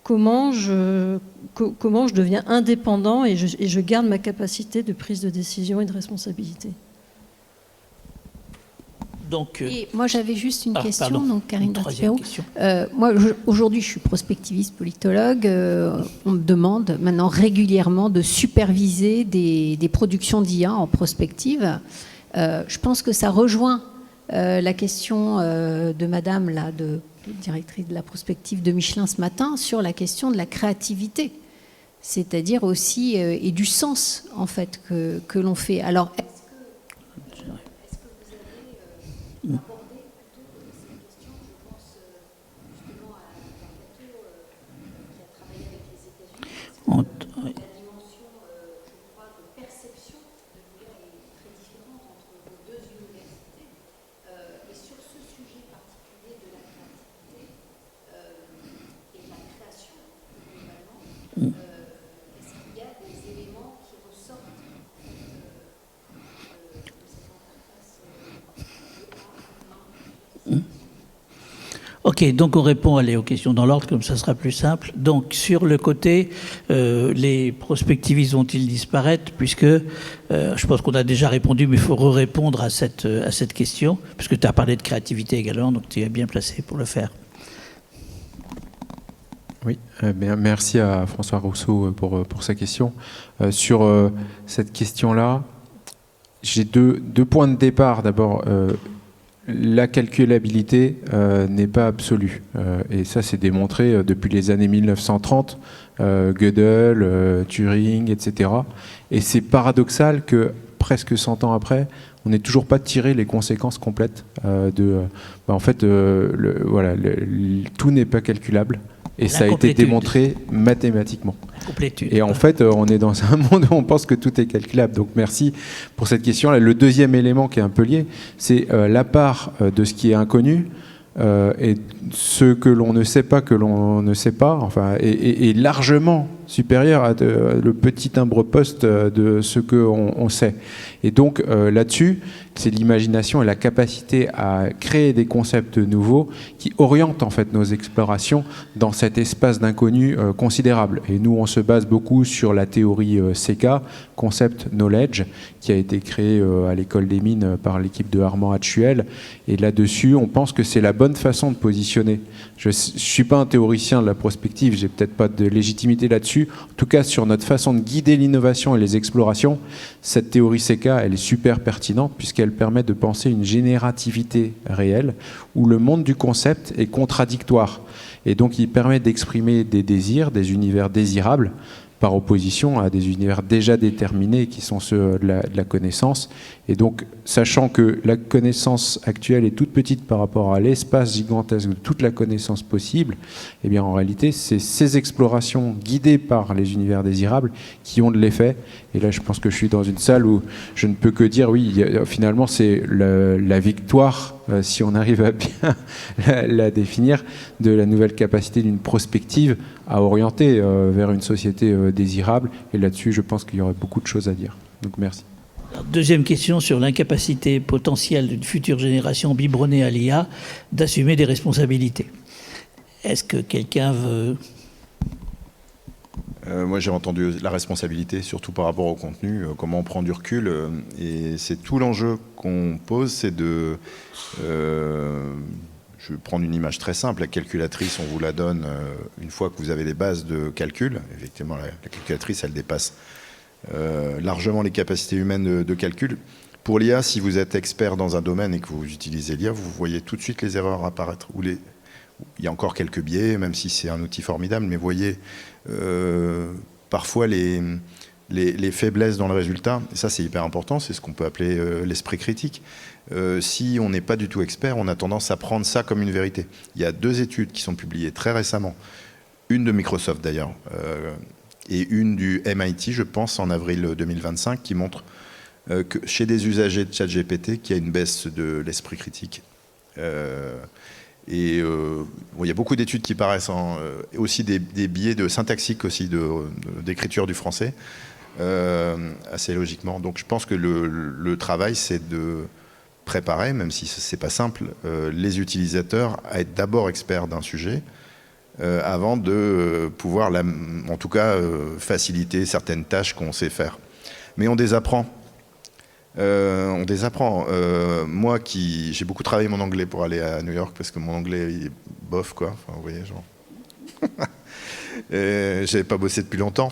Comment je deviens indépendant et je garde ma capacité de prise de décision et de responsabilité. Donc, et moi, j'avais juste une question, pardon, donc Karine troisième Berthier. question. Moi, aujourd'hui, je suis prospectiviste, politologue. On me demande maintenant régulièrement de superviser des productions d'IA en prospective. Je pense que ça rejoint la question de Madame, là, directrice de la prospective de Michelin ce matin, sur la question de la créativité. C'est-à-dire aussi, et du sens, en fait, que l'on fait. Alors, Ok, donc on répond aux questions dans l'ordre, comme ça sera plus simple. Donc sur le côté, les prospectivistes vont-ils disparaître, puisque je pense qu'on a déjà répondu, mais il faut répondre à cette question, puisque tu as parlé de créativité également, donc tu es bien placé pour le faire. Oui, merci à François Rousseau pour sa question. Sur cette question-là, j'ai deux points de départ. D'abord, la calculabilité n'est pas absolue. Et ça, c'est démontré depuis les années 1930, Gödel, Turing, etc. Et c'est paradoxal que presque 100 ans après, on n'ait toujours pas tiré les conséquences complètes en fait, tout n'est pas calculable. Et ça a été démontré mathématiquement. Et en fait, on est dans un monde où on pense que tout est calculable. Donc merci pour cette question. Le deuxième élément qui est un peu lié, c'est la part de ce qui est inconnu et ce que l'on ne sait pas, enfin, est largement supérieur à le petit timbre-poste de ce qu'on sait. Et donc là-dessus, c'est l'imagination et la capacité à créer des concepts nouveaux qui orientent en fait nos explorations dans cet espace d'inconnu considérable. Et nous, on se base beaucoup sur la théorie CK, Concept Knowledge, qui a été créée à l'école des mines par l'équipe de Armand Hatchuel. Et là-dessus, on pense que c'est la bonne façon de positionner. Je ne suis pas un théoricien de la prospective, j'ai peut-être pas de légitimité là-dessus. En tout cas, sur notre façon de guider l'innovation et les explorations, cette théorie CK, elle est super pertinente puisqu'elle permet de penser une générativité réelle où le monde du concept est contradictoire. Et donc, il permet d'exprimer des désirs, des univers désirables, par opposition à des univers déjà déterminés qui sont ceux de la connaissance. Et donc, sachant que la connaissance actuelle est toute petite par rapport à l'espace gigantesque de toute la connaissance possible, eh bien, en réalité, c'est ces explorations guidées par les univers désirables qui ont de l'effet. Et là, je pense que je suis dans une salle où je ne peux que dire, oui, finalement, c'est la victoire, si on arrive à bien la définir, de la nouvelle capacité d'une prospective à orienter vers une société désirable. Et là-dessus, je pense qu'il y aurait beaucoup de choses à dire. Donc, merci. Deuxième question sur l'incapacité potentielle d'une future génération biberonnée à l'IA d'assumer des responsabilités. Est-ce que quelqu'un veut... Moi, j'ai entendu la responsabilité, surtout par rapport au contenu, comment on prend du recul. Et c'est tout l'enjeu qu'on pose, c'est de... je vais prendre une image très simple. La calculatrice, on vous la donne une fois que vous avez les bases de calcul. Effectivement, la calculatrice, elle dépasse largement les capacités humaines de calcul. Pour l'IA, si vous êtes expert dans un domaine et que vous utilisez l'IA, vous voyez tout de suite les erreurs apparaître. Il y a encore quelques biais, même si c'est un outil formidable, mais vous voyez parfois les faiblesses dans le résultat. Et ça, c'est hyper important, c'est ce qu'on peut appeler l'esprit critique. Si on n'est pas du tout expert, on a tendance à prendre ça comme une vérité. Il y a 2 études qui sont publiées très récemment, une de Microsoft d'ailleurs, et une du MIT, je pense, en avril 2025, qui montre que chez des usagers de ChatGPT, qu'il y a une baisse de l'esprit critique. Il y a beaucoup d'études qui paraissent, aussi des biais de syntaxique aussi, d'écriture du français. assez logiquement. Donc je pense que le travail, c'est de préparer, même si c'est pas simple, les utilisateurs à être d'abord experts d'un sujet, avant de pouvoir, en tout cas, faciliter certaines tâches qu'on sait faire. Mais on désapprend. Moi, j'ai beaucoup travaillé mon anglais pour aller à New York, parce que mon anglais est bof, quoi. Enfin, vous voyez, genre. J'avais pas bossé depuis longtemps.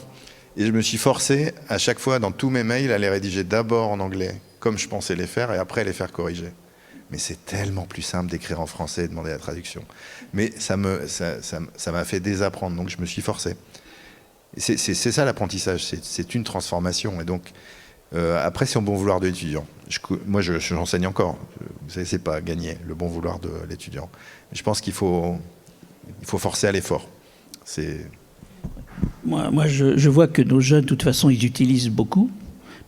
Et je me suis forcé, à chaque fois, dans tous mes mails, à les rédiger d'abord en anglais, comme je pensais les faire, et après les faire corriger. Mais c'est tellement plus simple d'écrire en français et de demander la traduction. Mais ça m'a fait désapprendre, donc je me suis forcé. C'est ça l'apprentissage, c'est une transformation. Et donc, après, c'est au bon vouloir de l'étudiant. Moi, j'enseigne encore. Vous savez, c'est pas gagner, le bon vouloir de l'étudiant. Je pense qu'il faut forcer à l'effort. Moi, je vois que nos jeunes, de toute façon, ils utilisent beaucoup.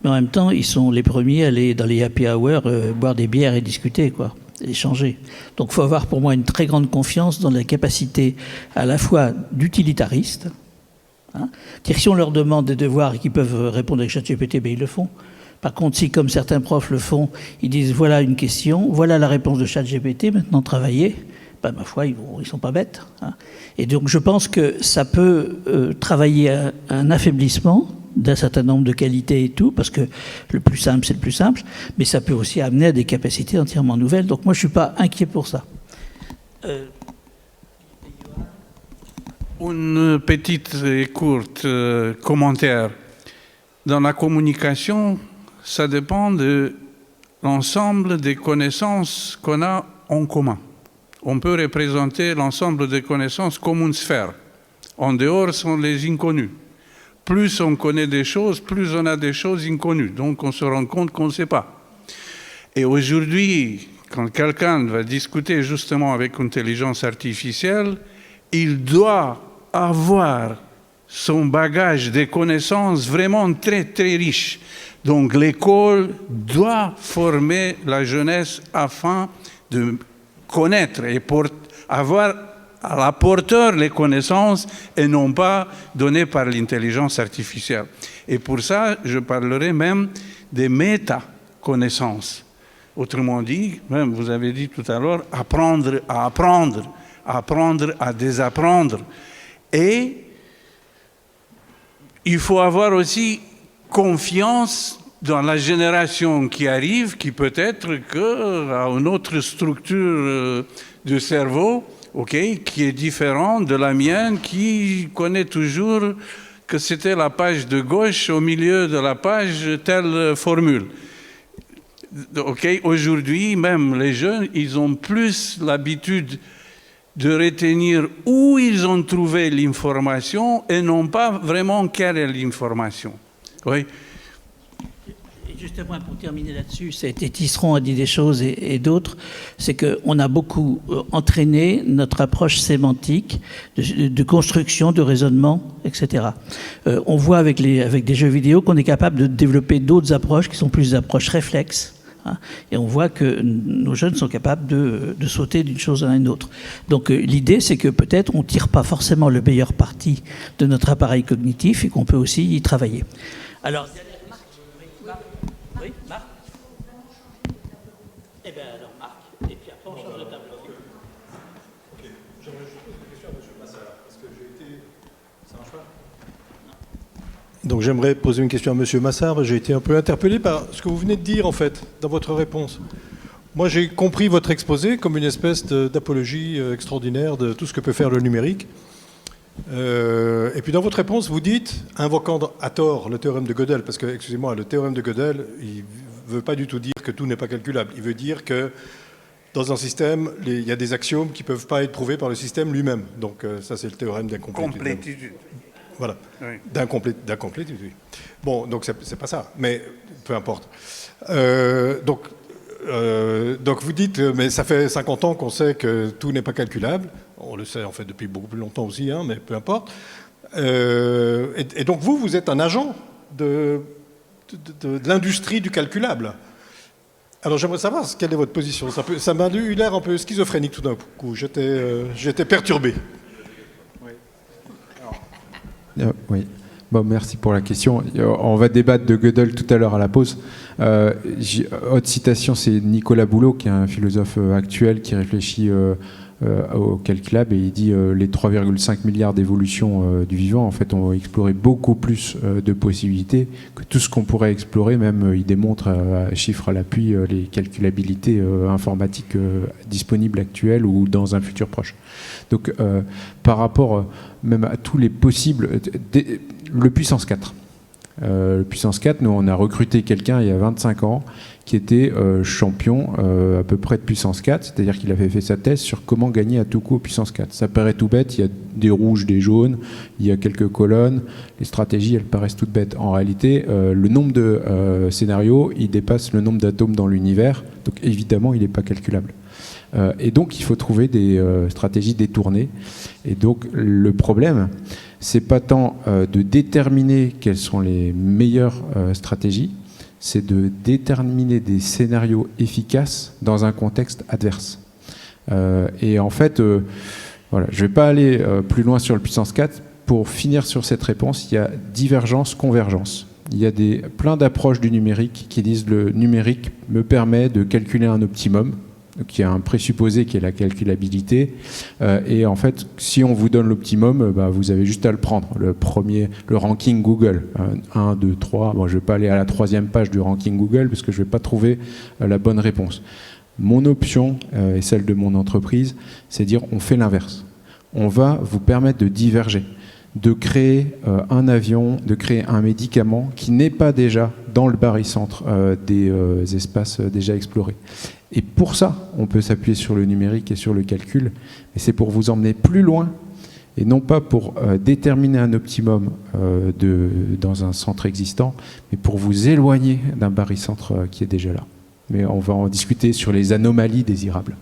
Mais en même temps, ils sont les premiers à aller dans les happy hours, boire des bières et discuter, quoi, échanger. Donc il faut avoir pour moi une très grande confiance dans la capacité à la fois d'utilitariste. Si on leur demande des devoirs et qu'ils peuvent répondre avec ChatGPT, ben ils le font. Par contre, si, comme certains profs le font, ils disent voilà une question, voilà la réponse de ChatGPT, maintenant travaillez, ben, ma foi, ils sont pas bêtes. Et donc je pense que ça peut travailler à un affaiblissement d'un certain nombre de qualités et tout, parce que le plus simple, c'est le plus simple, mais ça peut aussi amener à des capacités entièrement nouvelles. Donc moi, je ne suis pas inquiet pour ça. Une petite et courte commentaire. Dans la communication, ça dépend de l'ensemble des connaissances qu'on a en commun. On peut représenter l'ensemble des connaissances comme une sphère. En dehors sont les inconnus. Plus on connaît des choses, plus on a des choses inconnues. Donc on se rend compte qu'on ne sait pas. Et aujourd'hui, quand quelqu'un va discuter justement avec l'intelligence artificielle, il doit avoir son bagage de connaissances vraiment très très riche. Donc l'école doit former la jeunesse afin de connaître et avoir à la porteur les connaissances et non pas données par l'intelligence artificielle. Et pour ça, je parlerai même des méta-connaissances. Autrement dit, même vous avez dit tout à l'heure, apprendre à apprendre, apprendre à désapprendre. Et il faut avoir aussi confiance dans la génération qui arrive, qui peut-être a une autre structure de cerveau, qui est différente de la mienne, qui connaît toujours que c'était la page de gauche, au milieu de la page, telle formule. Aujourd'hui, même les jeunes, ils ont plus l'habitude de retenir où ils ont trouvé l'information et non pas vraiment quelle est l'information. Oui. Justement, pour terminer là-dessus, Tisseron a dit des choses et d'autres, c'est qu'on a beaucoup entraîné notre approche sémantique de construction, de raisonnement, etc. On voit avec des jeux vidéo qu'on est capable de développer d'autres approches qui sont plus des approches réflexes. Et on voit que nos jeunes sont capables de sauter d'une chose à une autre. Donc l'idée, c'est que peut-être on ne tire pas forcément le meilleur parti de notre appareil cognitif et qu'on peut aussi y travailler. Alors, oui, Marc. Eh bien alors Marc, et puis après on change de tableau. Ok, j'aimerais juste poser une question à M. Massard, parce que j'ai été... Ça marche pas ? Donc j'aimerais poser une question à M. Massard. J'ai été un peu interpellé par ce que vous venez de dire, en fait, dans votre réponse. Moi, j'ai compris votre exposé comme une espèce d'apologie extraordinaire de tout ce que peut faire le numérique. Et puis dans votre réponse, vous dites, invoquant à tort le théorème de Gödel, parce que, excusez-moi, le théorème de Gödel, il ne veut pas du tout dire que tout n'est pas calculable. Il veut dire que dans un système, il y a des axiomes qui ne peuvent pas être prouvés par le système lui-même. Donc ça, c'est le théorème d'incomplétude. Voilà, oui. D'incomplétude, oui. Bon, donc c'est pas ça, mais peu importe. Donc vous dites, mais ça fait 50 ans qu'on sait que tout n'est pas calculable. On le sait en fait depuis beaucoup plus longtemps aussi, hein, mais peu importe. Et donc vous êtes un agent de l'industrie du calculable. Alors j'aimerais savoir quelle est votre position. Ça m'a eu l'air un peu schizophrénique tout d'un coup. J'étais perturbé. Oui. Bon, merci pour la question. On va débattre de Gödel tout à l'heure à la pause. Autre citation, c'est Nicolas Boulot, qui est un philosophe actuel qui réfléchit au calculable, et il dit les 3,5 milliards d'évolutions du vivant, en fait, on va explorer beaucoup plus de possibilités que tout ce qu'on pourrait explorer. Même, il démontre à chiffres à l'appui les calculabilités informatiques disponibles actuelles ou dans un futur proche. Donc, par rapport même à tous les possibles, le puissance 4. Le puissance 4, nous, on a recruté quelqu'un il y a 25 ans qui était champion à peu près de puissance 4, c'est-à-dire qu'il avait fait sa thèse sur comment gagner à tout coup au puissance 4. Ça paraît tout bête, il y a des rouges, des jaunes, il y a quelques colonnes, les stratégies, elles paraissent toutes bêtes. En réalité, le nombre de scénarios, il dépasse le nombre d'atomes dans l'univers, donc évidemment, il n'est pas calculable. Et donc, il faut trouver des stratégies détournées. Et donc, le problème, c'est pas tant de déterminer quelles sont les meilleures stratégies, c'est de déterminer des scénarios efficaces dans un contexte adverse. Et en fait, voilà, je ne vais pas aller plus loin sur le puissance 4. Pour finir sur cette réponse, il y a divergence, convergence. Il y a plein d'approches du numérique qui disent le numérique me permet de calculer un optimum. Donc il y a un présupposé qui est la calculabilité, et en fait, si on vous donne l'optimum, vous avez juste à le prendre. Le ranking Google, 1, 2, 3. Bon, je ne vais pas aller à la 3e page du ranking Google parce que je ne vais pas trouver la bonne réponse. Mon option, et celle de mon entreprise, c'est dire on fait l'inverse. On va vous permettre de diverger, de créer un avion, de créer un médicament qui n'est pas déjà dans le barycentre des espaces déjà explorés. Et pour ça, on peut s'appuyer sur le numérique et sur le calcul, mais c'est pour vous emmener plus loin, et non pas pour déterminer un optimum dans un centre existant, mais pour vous éloigner d'un barycentre qui est déjà là. Mais on va en discuter sur les anomalies désirables.